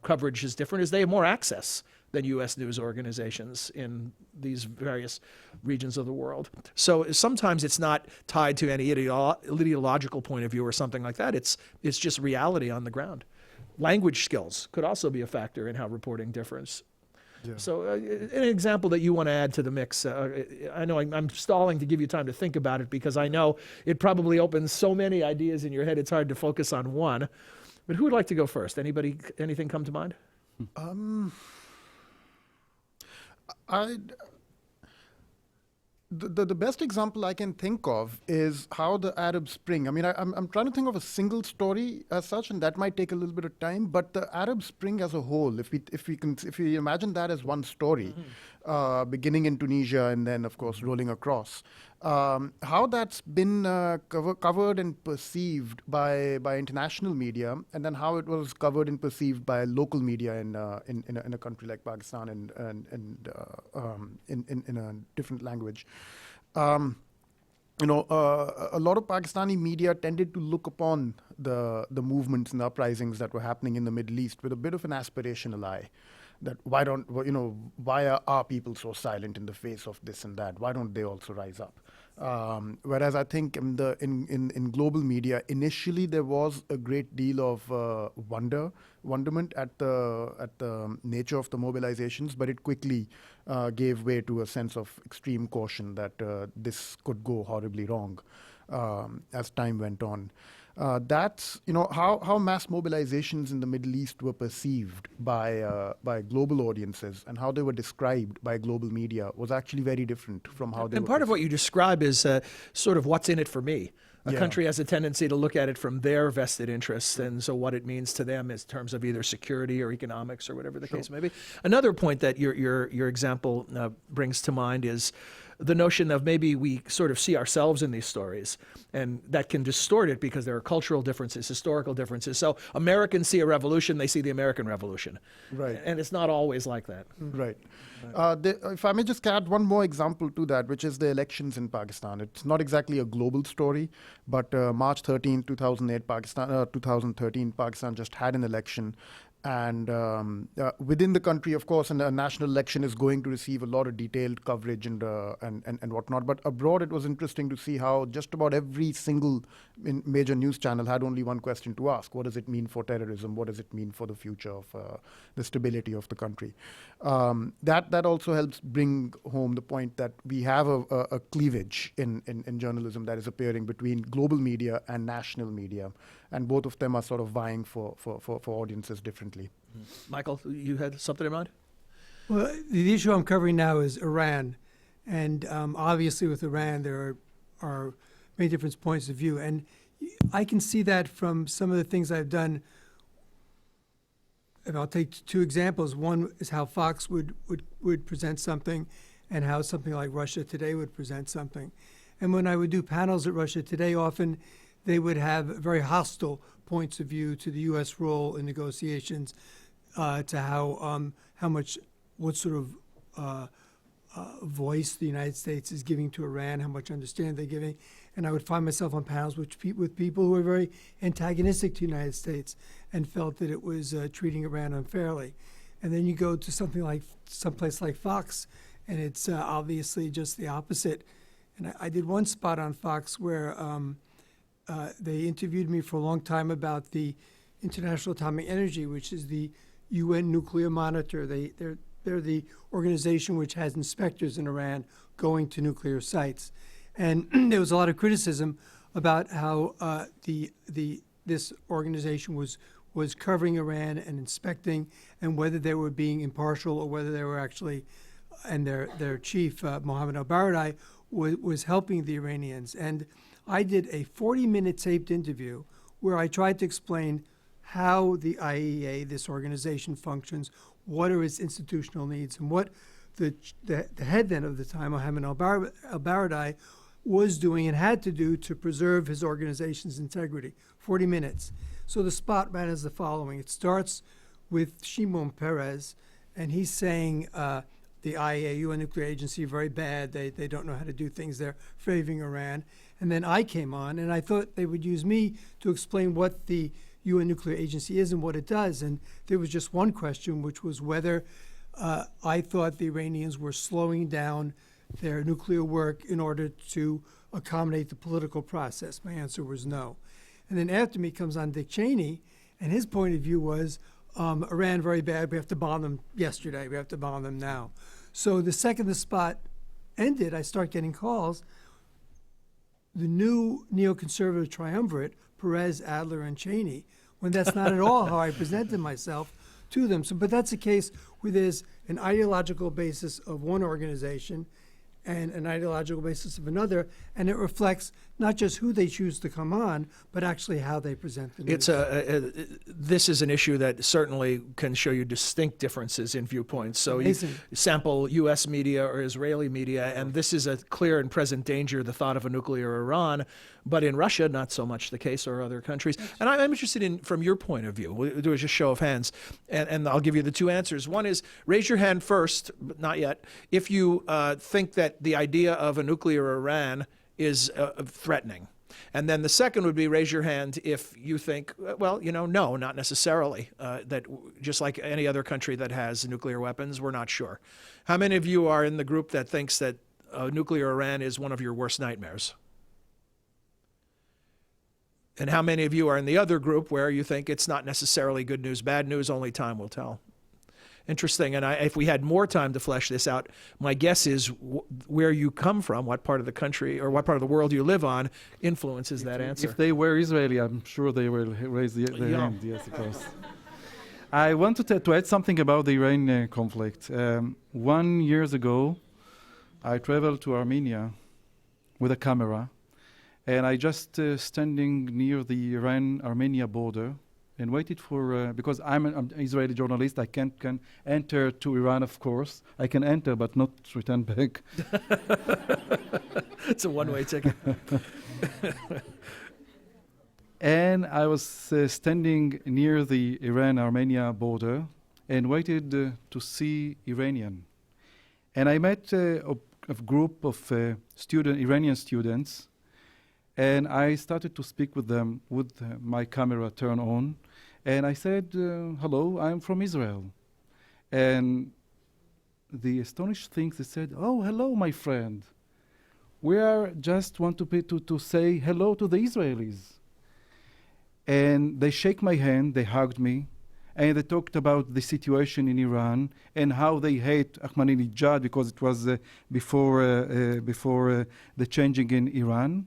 coverage is different is they have more access than U.S. news organizations in these various regions of the world. So sometimes it's not tied to any ideological point of view or something like that. It's just reality on the ground. Language skills could also be a factor in how reporting differs. Yeah. So an example that you want to add to the mix, I know I'm stalling to give you time to think about it because I know it probably opens so many ideas in your head it's hard to focus on one. But who would like to go first? Anybody, anything come to mind? The best example I can think of is how the Arab Spring. I mean, I'm trying to think of a single story as such, and that might take a little bit of time. But the Arab Spring as a whole, if we imagine that as one story, beginning in Tunisia and then of course rolling across, how that's been covered and perceived by international media, and then how it was covered and perceived by local media in a country like Pakistan and in a different language. A lot of Pakistani media tended to look upon the movements and the uprisings that were happening in the Middle East with a bit of an aspirational eye. That why are our people so silent in the face of this and that? Why don't they also rise up? Whereas I think in global media, initially there was a great deal of wonderment at the nature of the mobilizations, but it quickly gave way to a sense of extreme caution that this could go horribly wrong as time went on. That's how mass mobilizations in the Middle East were perceived by global audiences and how they were described by global media was actually very different from how they were. And part of what you describe is sort of what's in it for me. A country has a tendency to look at it from their vested interests, and so what it means to them in terms of either security or economics or whatever the case may be. Another point that your example brings to mind is the notion of maybe we sort of see ourselves in these stories, and that can distort it because there are cultural differences, historical differences. So Americans see a revolution, they see the American Revolution. Right. And it's not always like that. Right. If I may just add one more example to that, which is the elections in Pakistan. It's not exactly a global story, but March 13, 2013, Pakistan just had an election. And within the country, of course, and a national election is going to receive a lot of detailed coverage and whatnot. But abroad, it was interesting to see how just about every single major news channel had only one question to ask: what does it mean for terrorism? What does it mean for the future of the stability of the country? That also helps bring home the point that we have a cleavage in journalism that is appearing between global media and national media. And both of them are sort of vying for audiences differently. Michael, you had something in mind? Well, the issue I'm covering now is Iran. And obviously with Iran, there are many different points of view. And I can see that from some of the things I've done. And I'll take two examples. One is how Fox would present something and how something like Russia Today would present something. And when I would do panels at Russia Today, often they would have very hostile points of view to the U.S. role in negotiations, to what sort of voice the United States is giving to Iran, how much understanding they're giving. And I would find myself on panels with people who were very antagonistic to the United States and felt that it was treating Iran unfairly. And then you go to someplace like Fox, and it's obviously just the opposite. And I did one spot on Fox where they interviewed me for a long time about the International Atomic Energy, which is the UN nuclear monitor. They're the organization which has inspectors in Iran going to nuclear sites. And there was a lot of criticism about how this organization was covering Iran and inspecting, and whether they were being impartial or whether they were actually, and their chief, Mohammed al-Baradei, was helping the Iranians. And I did a 40-minute taped interview where I tried to explain how the IEA, this organization, functions, what are its institutional needs, and what the head then of the time, Mohammed al-Baradei, was doing and had to do to preserve his organization's integrity. 40 minutes. So the spot ran as the following. It starts with Shimon Peres, and he's saying the IAEA, UN Nuclear Agency, very bad. They don't know how to do things. They're favoring Iran. And then I came on, and I thought they would use me to explain what the UN Nuclear Agency is and what it does. And there was just one question, which was whether I thought the Iranians were slowing down their nuclear work in order to accommodate the political process. My answer was no. And then after me comes on Dick Cheney, and his point of view was, Iran very bad, we have to bomb them yesterday, we have to bomb them now. So the second the spot ended, I start getting calls. The new neoconservative triumvirate, Perez, Adler, and Cheney, when that's not at all how I presented myself to them. So, but that's a case where there's an ideological basis of one organization and an ideological basis of another, and it reflects not just who they choose to come on, but actually how they present the news. This is an issue that certainly can show you distinct differences in viewpoints. So you sample U.S. media or Israeli media, and this is a clear and present danger, the thought of a nuclear Iran. But in Russia, not so much the case, or other countries. And I'm interested in, from your point of view, we'll do a just show of hands, and I'll give you the two answers. One is, raise your hand first, but not yet, if you think that the idea of a nuclear Iran is threatening. And then the second would be, raise your hand if you think, well, no, not necessarily. That just like any other country that has nuclear weapons, we're not sure. How many of you are in the group that thinks that nuclear Iran is one of your worst nightmares? And how many of you are in the other group where you think it's not necessarily good news, bad news, only time will tell? Interesting. And if we had more time to flesh this out, my guess is where you come from, what part of the country or what part of the world you live on, influences that answer. If they were Israeli, I'm sure they will raise their hand. Yes, of course. I wanted to add something about the Iran conflict. 1 year ago, I traveled to Armenia with a camera. And I just standing near the Iran-Armenia border and waited for, because I'm an Israeli journalist, I can enter to Iran, of course. I can enter, but not return back. It's a one-way ticket. And I was standing near the Iran-Armenia border and waited to see Iranian. And I met a group of Iranian students. And I started to speak with them with my camera turned on. And I said, hello, I'm from Israel. And the astonished thing, they said, oh, hello, my friend. We are just want to say hello to the Israelis. And they shake my hand, they hugged me, and they talked about the situation in Iran and how they hate Ahmadinejad because it was before the changing in Iran.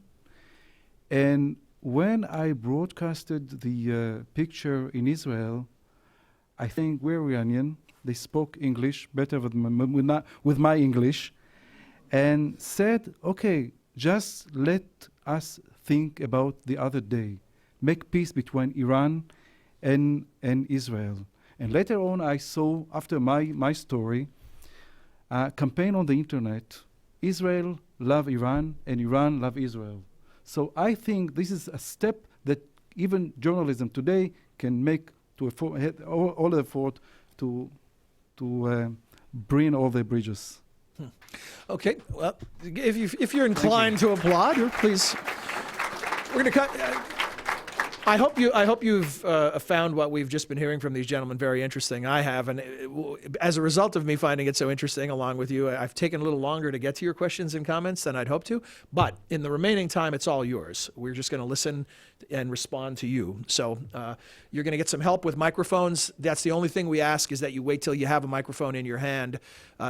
And when I broadcasted the picture in Israel, I think we're Iranian. They spoke English better with my English, and said, okay, just let us think about the other day. Make peace between Iran and Israel. And later on, I saw, after my story, a campaign on the internet, Israel love Iran and Iran love Israel. So I think this is a step that even journalism today can make to all the effort to bring all the bridges. Okay, well, if you're inclined to applaud, please. We're going to cut. I hope you've found what we've just been hearing from these gentlemen very interesting. I have, and as a result of me finding it so interesting, along with you, I've taken a little longer to get to your questions and comments than I'd hoped to. But in the remaining time, it's all yours. We're just going to listen and respond to you. So you're going to get some help with microphones. That's the only thing we ask, is that you wait till you have a microphone in your hand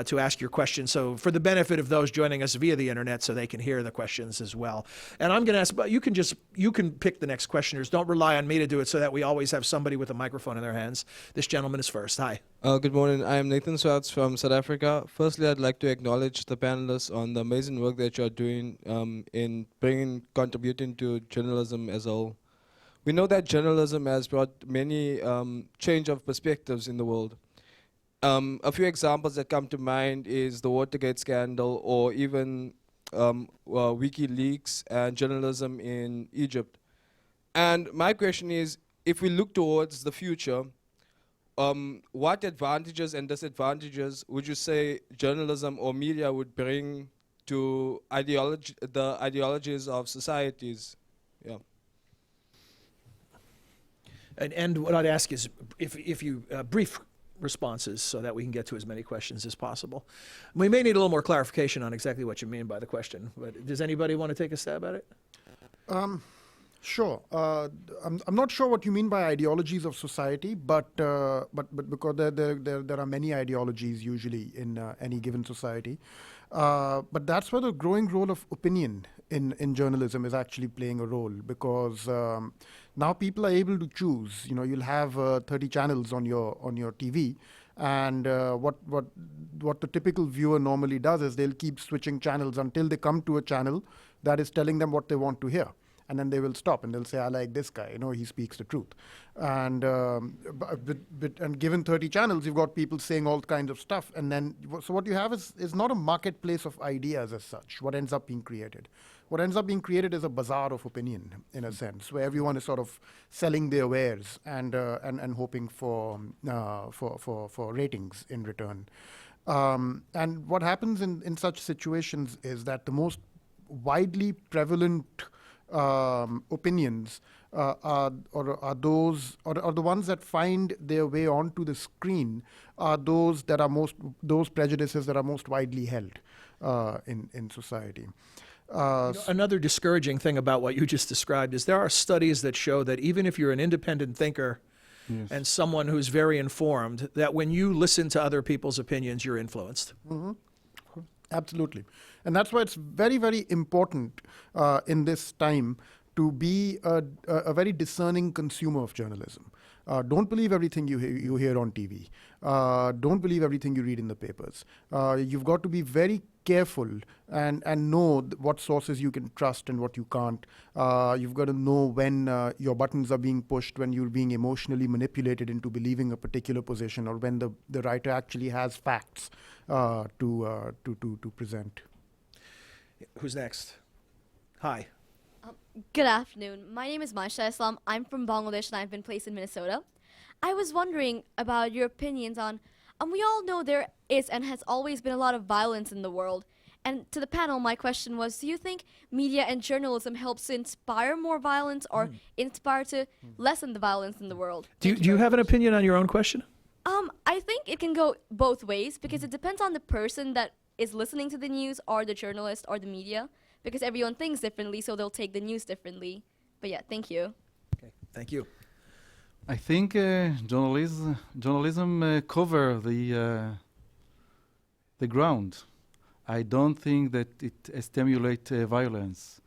to ask your question. So for the benefit of those joining us via the internet, so they can hear the questions as well. And I'm going to ask, but you can pick the next questioners. Don't don't rely on me to do it so that we always have somebody with a microphone in their hands. This gentleman is first. Hi. Good morning. I am Nathan Swartz from South Africa. Firstly, I'd like to acknowledge the panelists on the amazing work that you're doing in contributing to journalism as a whole. We know that journalism has brought many change of perspectives in the world. A few examples that come to mind is the Watergate scandal, or even WikiLeaks and journalism in Egypt. And my question is, if we look towards the future, what advantages and disadvantages would you say journalism or media would bring to the ideologies of societies? Yeah. And what I'd ask is if you brief responses so that we can get to as many questions as possible. We may need a little more clarification on exactly what you mean by the question, but does anybody want to take a stab at it? Sure. I'm not sure what you mean by ideologies of society, but because there are many ideologies usually in any given society. But that's where the growing role of opinion in journalism is actually playing a role, because now people are able to choose. You know, you'll have 30 channels on your TV, and what the typical viewer normally does is they'll keep switching channels until they come to a channel that is telling them what they want to hear. And then they will stop and they'll say, I like this guy, you know, he speaks the truth. And and given 30 channels, you've got people saying all kinds of stuff. And then, so what you have is not a marketplace of ideas as such, what ends up being created. What ends up being created is a bazaar of opinion, in a sense, where everyone is sort of selling their wares and hoping for ratings in return. And what happens in such situations is that the most widely prevalent opinions are the ones that find their way onto the screen, are those prejudices that are most widely held in society. Another discouraging thing about what you just described is there are studies that show that even if you're an independent thinker and someone who's very informed, that when you listen to other people's opinions, you're influenced. Mm-hmm. Absolutely. And that's why it's very, very important in this time to be a very discerning consumer of journalism. Don't believe everything you hear on TV. Don't believe everything you read in the papers. You've got to be very careful and know what sources you can trust and what you can't. You've got to know when your buttons are being pushed, when you're being emotionally manipulated into believing a particular position, or when the writer actually has facts to present. Who's next? Hi. Good afternoon. My name is Maisha Islam. I'm from Bangladesh and I've been placed in Minnesota. I was wondering about your opinions on, we all know there is and has always been a lot of violence in the world. And to the panel, my question was, do you think media and journalism helps to inspire more violence or inspire to lessen the violence in the world? Do you have an opinion on your own question? I think it can go both ways, because it depends on the person that is listening to the news, or the journalist or the media, because everyone thinks differently, so they'll take the news differently. But yeah, thank you. Okay, thank you. I think journalism cover the ground. I don't think that it stimulates violence.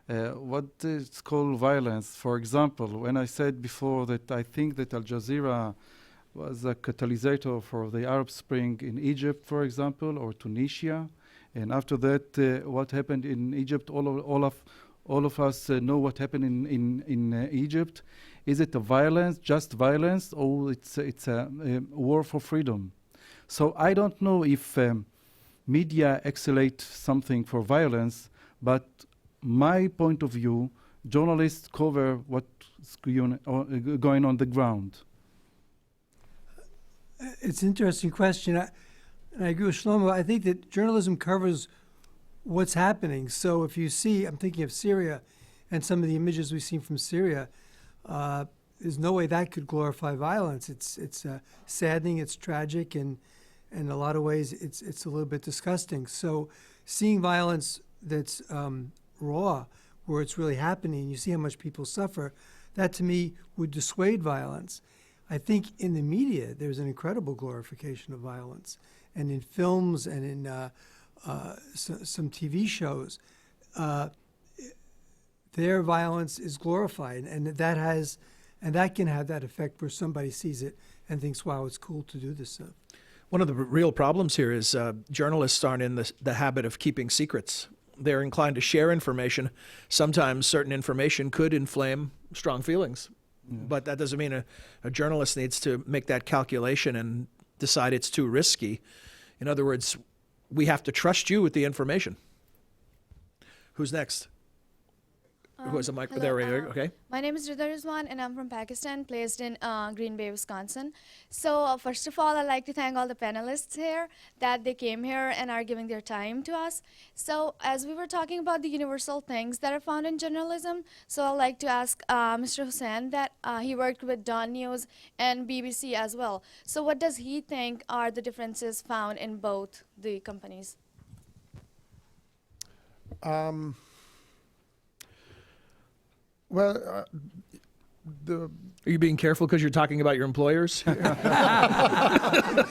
What is called violence, for example, when I said before that I think that Al Jazeera was a catalyst for the Arab Spring in Egypt, for example, or Tunisia. And after that, what happened in Egypt, all of us know what happened in Egypt. Is it a violence, just violence, or it's a war for freedom? So I don't know if media accelerate something for violence, but my point of view, journalists cover what's going on the ground. It's an interesting question. And I agree with Shlomo. I think that journalism covers what's happening. So if you see, I'm thinking of Syria and some of the images we've seen from Syria, there's no way that could glorify violence. It's saddening, it's tragic, and in a lot of ways it's a little bit disgusting. So seeing violence that's raw, where it's really happening, you see how much people suffer, that to me would dissuade violence. I think in the media, there's an incredible glorification of violence. And in films and in some TV shows, their violence is glorified, and that can have that effect where somebody sees it and thinks, wow, it's cool to do this stuff. One of the real problems here is journalists aren't in the habit of keeping secrets. They're inclined to share information. Sometimes certain information could inflame strong feelings, but that doesn't mean a journalist needs to make that calculation and decide it's too risky. In other words, we have to trust you with the information. Who's next? Who has a mic? Hello, There we go. Okay. My name is Rida Rizwan and I'm from Pakistan, placed in Green Bay, Wisconsin. So first of all, I'd like to thank all the panelists here that they came here and are giving their time to us. So as we were talking about the universal things that are found in journalism, so I'd like to ask Mr. Hussain that he worked with Dawn News and BBC as well. So what does he think are the differences found in both the companies? Well, Are you being careful because you're talking about your employers? The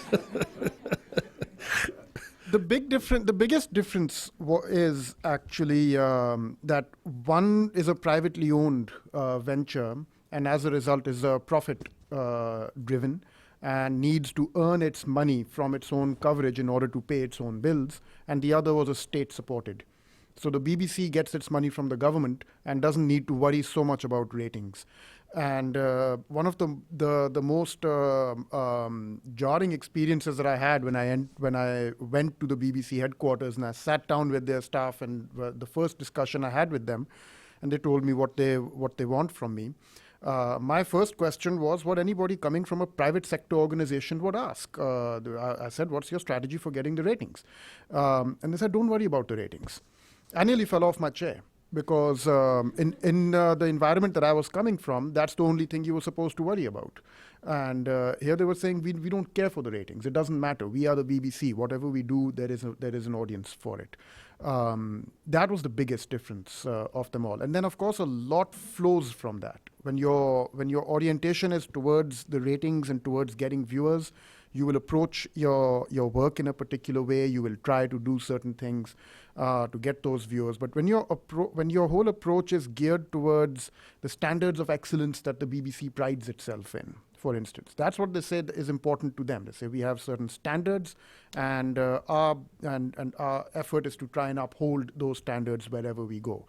biggest difference is actually that one is a privately owned venture, and as a result is profit driven and needs to earn its money from its own coverage in order to pay its own bills, and the other was a state supported. So the BBC gets its money from the government and doesn't need to worry so much about ratings. And one of the most jarring experiences that I had when I went to the BBC headquarters and I sat down with their staff, and the first discussion I had with them, and they told me what they want from me. My first question was what anybody coming from a private sector organization would ask. I said, "What's your strategy for getting the ratings?" And they said, "Don't worry about the ratings." I nearly fell off my chair because in the environment that I was coming from, that's the only thing you were supposed to worry about. And here they were saying, we don't care for the ratings. It doesn't matter. We are the BBC. Whatever we do, there is an audience for it. That was the biggest difference of them all. And then, of course, a lot flows from that. When your orientation is towards the ratings and towards getting viewers, you will approach your work in a particular way. You will try to do certain things to get those viewers. But when your whole approach is geared towards the standards of excellence that the BBC prides itself in, for instance, that's what they say is important to them. They say we have certain standards, and our effort is to try and uphold those standards wherever we go.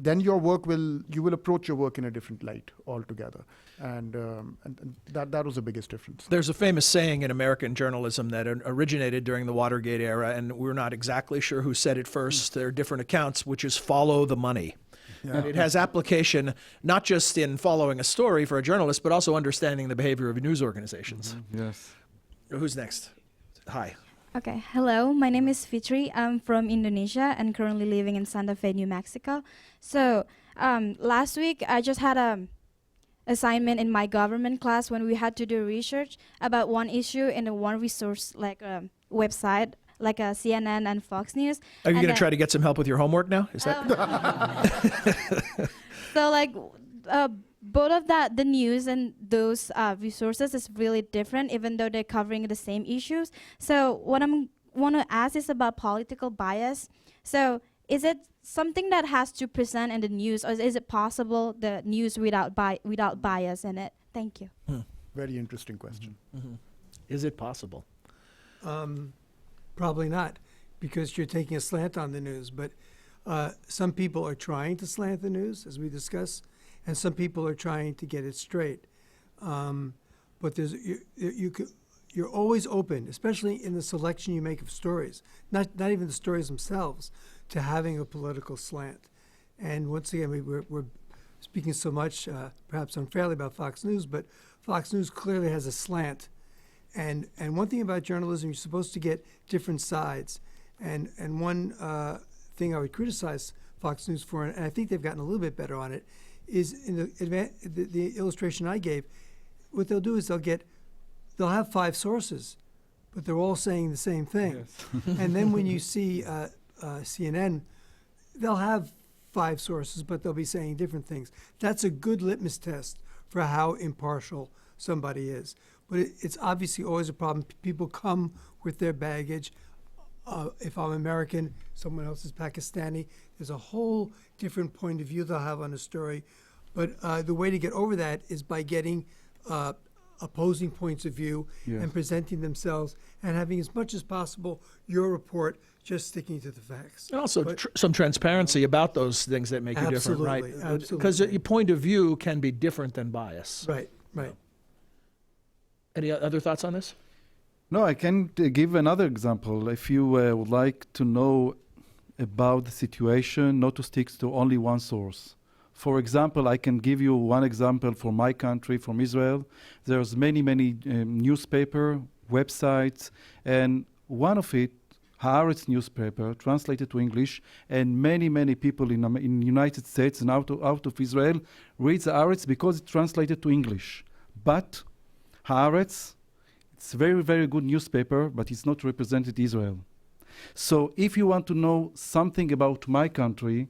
Then you will approach your work in a different light altogether, and that was the biggest difference. There's a famous saying in American journalism that originated during the Watergate era, and we're not exactly sure who said it first. There are different accounts, which is follow the money. Yeah. And it has application not just in following a story for a journalist, but also understanding the behavior of news organizations. Mm-hmm. Yes. Who's next? Hi. Okay, hello. My name is Fitri. I'm from Indonesia and currently living in Santa Fe, New Mexico. So last week I just had a assignment in my government class when we had to do research about one issue in a one resource like a website like a CNN and Fox News. Are you going to try to get some help with your homework now? Is that? So like both of the news and those resources is really different, even though they're covering the same issues. So what I want to ask is about political bias. So is it something that has to present in the news, or is it possible the news without bias in it? Thank you. Very interesting question. Mm-hmm. Is it possible? Probably not, because you're taking a slant on the news. But some people are trying to slant the news, as we discussed, and some people are trying to get it straight. But you're always open, especially in the selection you make of stories, not even the stories themselves, to having a political slant. And once again, we're speaking so much, perhaps unfairly, about Fox News, but Fox News clearly has a slant. And one thing about journalism, you're supposed to get different sides. And one thing I would criticize Fox News for, and I think they've gotten a little bit better on it, is in the illustration I gave. What they'll do is they'll have 5 sources, but they're all saying the same thing. Yes. And then when you see CNN, they'll have 5 sources, but they'll be saying different things. That's a good litmus test for how impartial somebody is. But it's obviously always a problem. People come with their baggage. if I'm American, someone else is Pakistani. There's a whole different point of view they'll have on a story. But the way to get over that is by getting opposing points of view and presenting themselves and having as much as possible your report just sticking to the facts. And also some transparency about those things that make you different, right? Absolutely. Because your point of view can be different than bias. Right, right. Any other thoughts on this? No, I can give another example. If you would like to know about the situation, not to stick to only one source. For example, I can give you one example from my country, from Israel. There's many newspaper, websites, and one of it, Haaretz newspaper, translated to English, and many people in United States and out of Israel reads Haaretz because it's translated to English. But Haaretz, it's a very good newspaper, but it's not represented Israel. So if you want to know something about my country,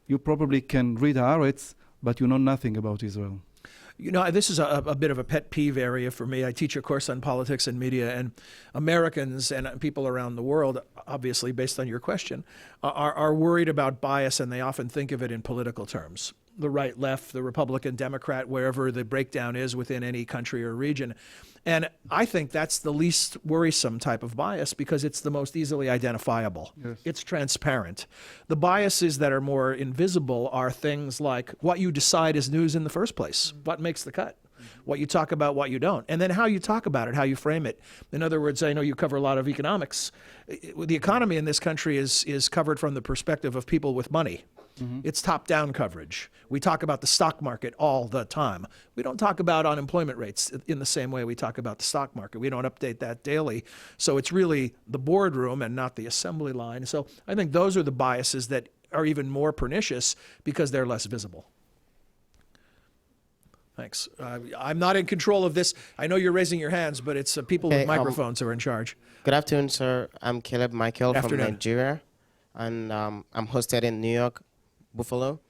you probably can read Haaretz, but you know nothing about Israel. You know, this is a bit of a pet peeve area for me. I teach a course on politics and media, and Americans and people around the world, obviously based on your question, are worried about bias, and they often think of it in political terms. The right, left, the Republican, Democrat, wherever the breakdown is within any country or region. And I think that's the least worrisome type of bias because it's the most easily identifiable. Yes. It's transparent. The biases that are more invisible are things like what you decide is news in the first place, what makes the cut, what you talk about, what you don't, and then how you talk about it, how you frame it. In other words, I know you cover a lot of economics. The economy in this country is covered from the perspective of people with money. It's top-down coverage. We talk about the stock market all the time. We don't talk about unemployment rates in the same way we talk about the stock market. We don't update that daily. So it's really the boardroom and not the assembly line. So I think those are the biases that are even more pernicious because they're less visible. Thanks. I'm not in control of this. I know you're raising your hands, but it's people with microphones who are in charge. Good afternoon, sir. I'm Caleb Michael from Afternoon. Nigeria, and I'm hosted in New York, Buffalo.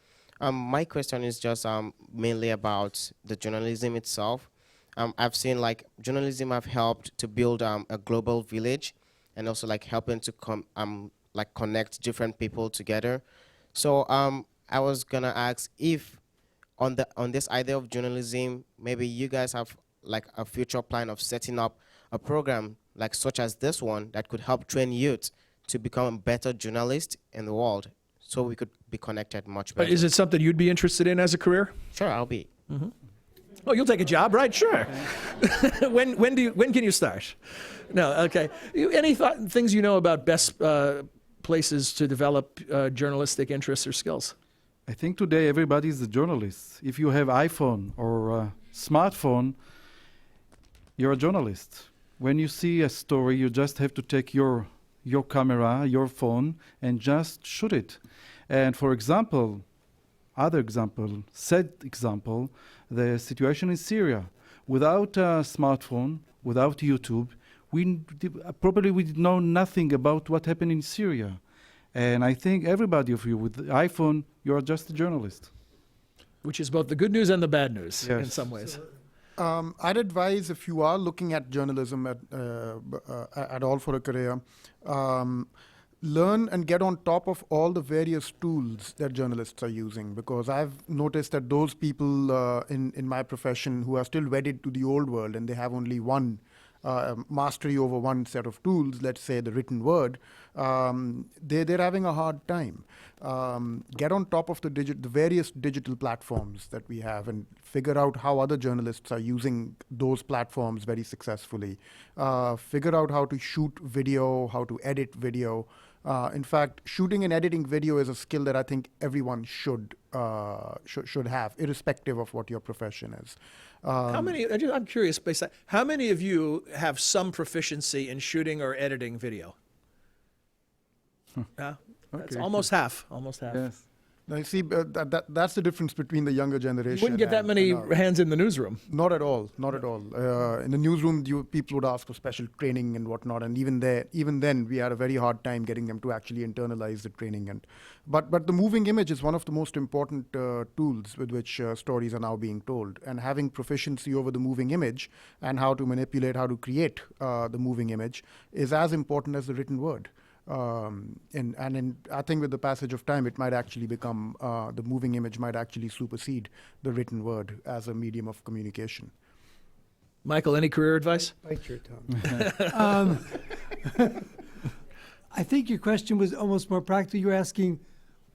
My question is just mainly about the journalism itself. I've seen like journalism have helped to build a global village, and also like helping to like connect different people together. So I was gonna ask if on this idea of journalism, maybe you guys have like a future plan of setting up a program like such as this one that could help train youth to become better journalists in the world, so we could be connected much better. Is it something you'd be interested in as a career? Sure, I'll be. Oh, you'll take a job, right? Sure. when can you start? No, okay. Any things you know about best places to develop journalistic interests or skills? I think today everybody is a journalist. If you have iPhone or a smartphone, you're a journalist. When you see a story, you just have to take your camera, your phone, and just shoot it. And for example, the situation in Syria. Without a smartphone, without YouTube, we did know nothing about what happened in Syria. And I think everybody of you with the iPhone, you're just a journalist. Which is both the good news and the bad news in Yes. some ways. I'd advise if you are looking at journalism at all for a career, learn and get on top of all the various tools that journalists are using, because I've noticed that those people in my profession who are still wedded to the old world and they have only one mastery over one set of tools, let's say the written word, they're having a hard time. Get on top of the various digital platforms that we have and figure out how other journalists are using those platforms very successfully. Figure out how to shoot video, how to edit video. In fact, shooting and editing video is a skill that I think everyone should have, irrespective of what your profession is. How many? I'm curious. How many of you have some proficiency in shooting or editing video? Yeah, that's Okay. almost half. Almost half. Yes. Now, you see, that's the difference between the younger generation. You wouldn't get that many hands in the newsroom. Not at all. Not at all. In the newsroom, people would ask for special training and whatnot, and even then, we had a very hard time getting them to actually internalize the training. But the moving image is one of the most important tools with which stories are now being told. And having proficiency over the moving image and how to manipulate, how to create the moving image is as important as the written word. I think with the passage of time, it might actually become the moving image might actually supersede the written word as a medium of communication. Michael, any career advice? Bite your tongue. I think your question was almost more practical. You were asking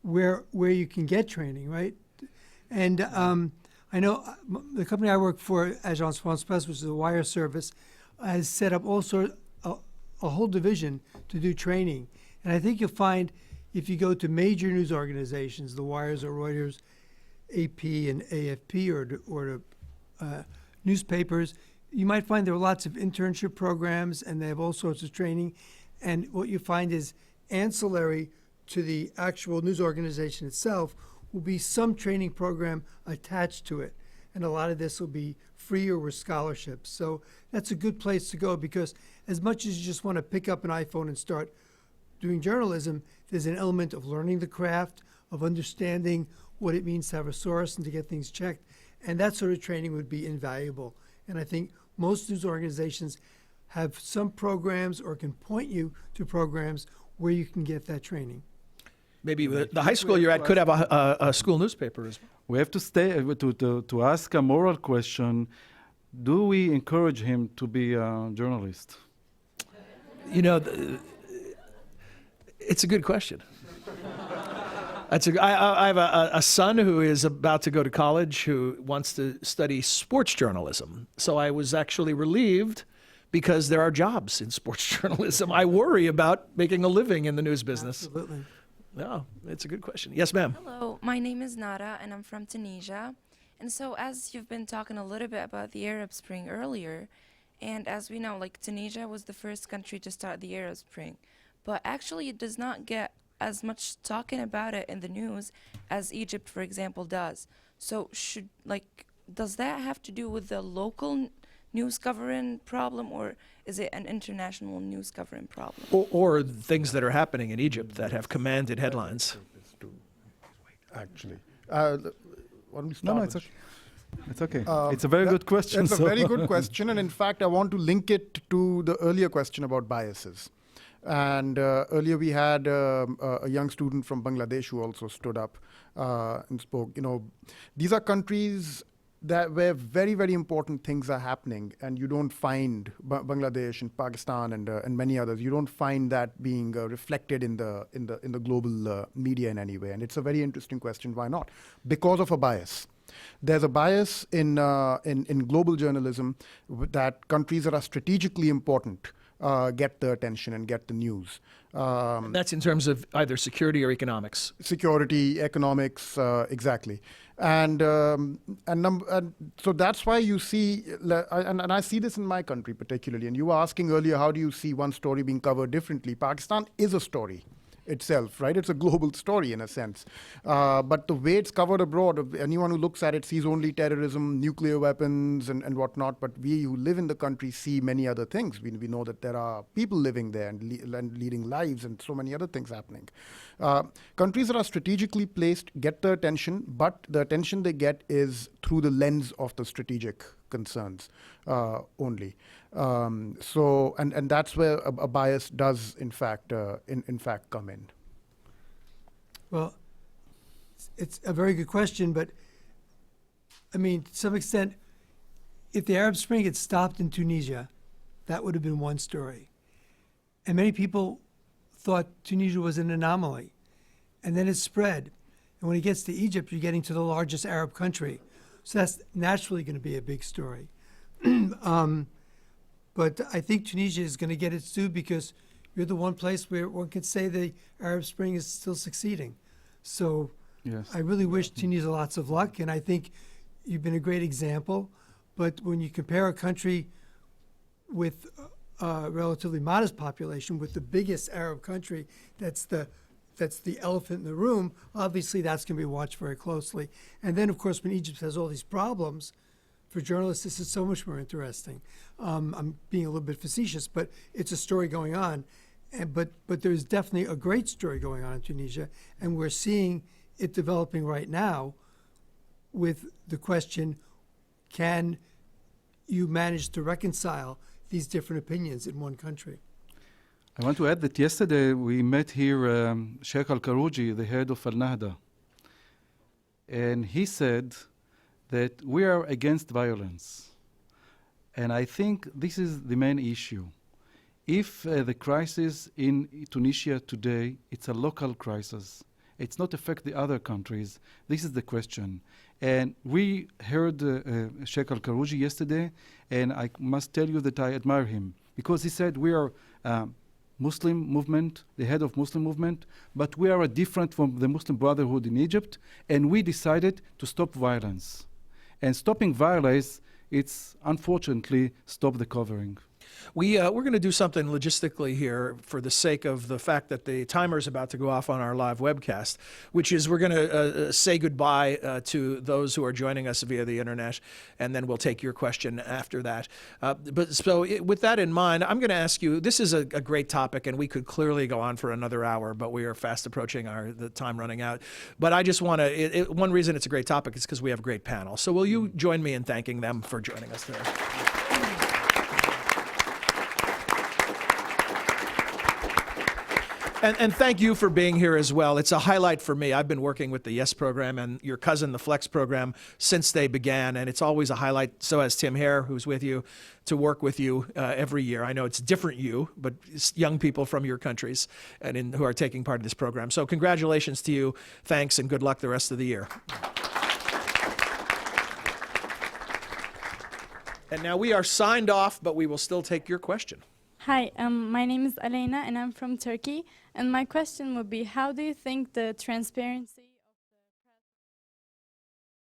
where you can get training, right? And I know the company I work for, Agence France Presse, which is a wire service, has set up a whole division to do training. And I think you'll find if you go to major news organizations, the Wires or Reuters, AP and AFP, or newspapers, you might find there are lots of internship programs, and they have all sorts of training. And what you find is ancillary to the actual news organization itself will be some training program attached to it. And a lot of this will be free or with scholarships. So that's a good place to go, because as much as you just want to pick up an iPhone and start doing journalism, there's an element of learning the craft, of understanding what it means to have a source and to get things checked. And that sort of training would be invaluable. And I think most news organizations have some programs or can point you to programs where you can get that training. Maybe the high school you're at could have a school newspaper as well. We have to stay to ask a moral question. Do we encourage him to be a journalist? You know, it's a good question. I have a son who is about to go to college who wants to study sports journalism. So I was actually relieved because there are jobs in sports journalism. I worry about making a living in the news business. Absolutely. No, it's a good question. Yes, ma'am. Hello, my name is Nara, and I'm from Tunisia. And so as you've been talking a little bit about the Arab Spring earlier, and as we know, like Tunisia was the first country to start the Arab Spring, but actually it does not get as much talking about it in the news as Egypt, for example, does. So does that have to do with the local news covering problem, or is it an international news covering problem? Or things that are happening in Egypt that have commanded headlines. Actually, why don't we start? No, it's okay. It's okay. It's a very good question. It's a very good question, and in fact, I want to link it to the earlier question about biases. And earlier we had a young student from Bangladesh who also stood up and spoke. You know, these are countries where very, very important things are happening, and you don't find Bangladesh and Pakistan and many others. You don't find that being reflected in the global media in any way. And it's a very interesting question. Why not? Because of a bias. There's a bias in global journalism that countries that are strategically important get the attention and get the news. And that's in terms of either security or economics. Security, economics, exactly. And so that's why you see, and I see this in my country particularly, and you were asking earlier, how do you see one story being covered differently? Pakistan is a story itself, right? It's a global story in a sense. But the way it's covered abroad, anyone who looks at it sees only terrorism, nuclear weapons, and whatnot. But we who live in the country see many other things. We know that there are people living there and leading lives and so many other things happening. Countries that are strategically placed get the attention, but the attention they get is through the lens of the strategic concerns only. So that's where a bias does in fact come in. Well, it's a very good question, but I mean, to some extent, if the Arab Spring had stopped in Tunisia, that would have been one story. And many people thought Tunisia was an anomaly. And then it spread. And when it gets to Egypt, you're getting to the largest Arab country. So that's naturally going to be a big story. But I think Tunisia is going to get its due because you're the one place where one can say the Arab Spring is still succeeding. So yes. I really wish Tunisia lots of luck, and I think you've been a great example. But when you compare a country with a relatively modest population with the biggest Arab country, that's the elephant in the room, obviously that's going to be watched very closely. And then, of course, when Egypt has all these problems, for journalists, this is so much more interesting. I'm being a little bit facetious, but it's a story going on. But there's definitely a great story going on in Tunisia, and we're seeing it developing right now with the question, can you manage to reconcile these different opinions in one country? I want to add that yesterday we met here Sheikh Al-Karouji, the head of Al-Nahda. And he said that we are against violence. And I think this is the main issue. If the crisis in Tunisia today, it's a local crisis. It's not affect the other countries. This is the question. And we heard Sheikh Al-Karouji yesterday, and I must tell you that I admire him, because he said we are Muslim movement, the head of Muslim movement, but we are different from the Muslim Brotherhood in Egypt, and we decided to stop violence. And stopping violence, it's unfortunately stop the covering. We're going to do something logistically here for the sake of the fact that the timer is about to go off on our live webcast, which is we're going to say goodbye to those who are joining us via the internet, and then we'll take your question after that. With that in mind, I'm going to ask you, this is a great topic, and we could clearly go on for another hour, but we are fast approaching the time running out. But I just want to, one reason it's a great topic is because we have a great panel. So will you join me in thanking them for joining us today? And thank you for being here as well. It's a highlight for me. I've been working with the YES program and your cousin, the Flex program, since they began, and it's always a highlight. So has Tim Hare, who's with you, to work with you every year. I know it's different you, but it's young people from your countries and who are taking part in this program. So congratulations to you. Thanks, and good luck the rest of the year. And now we are signed off, but we will still take your question. Hi, my name is Alena and I'm from Turkey. And my question would be, how do you think the transparency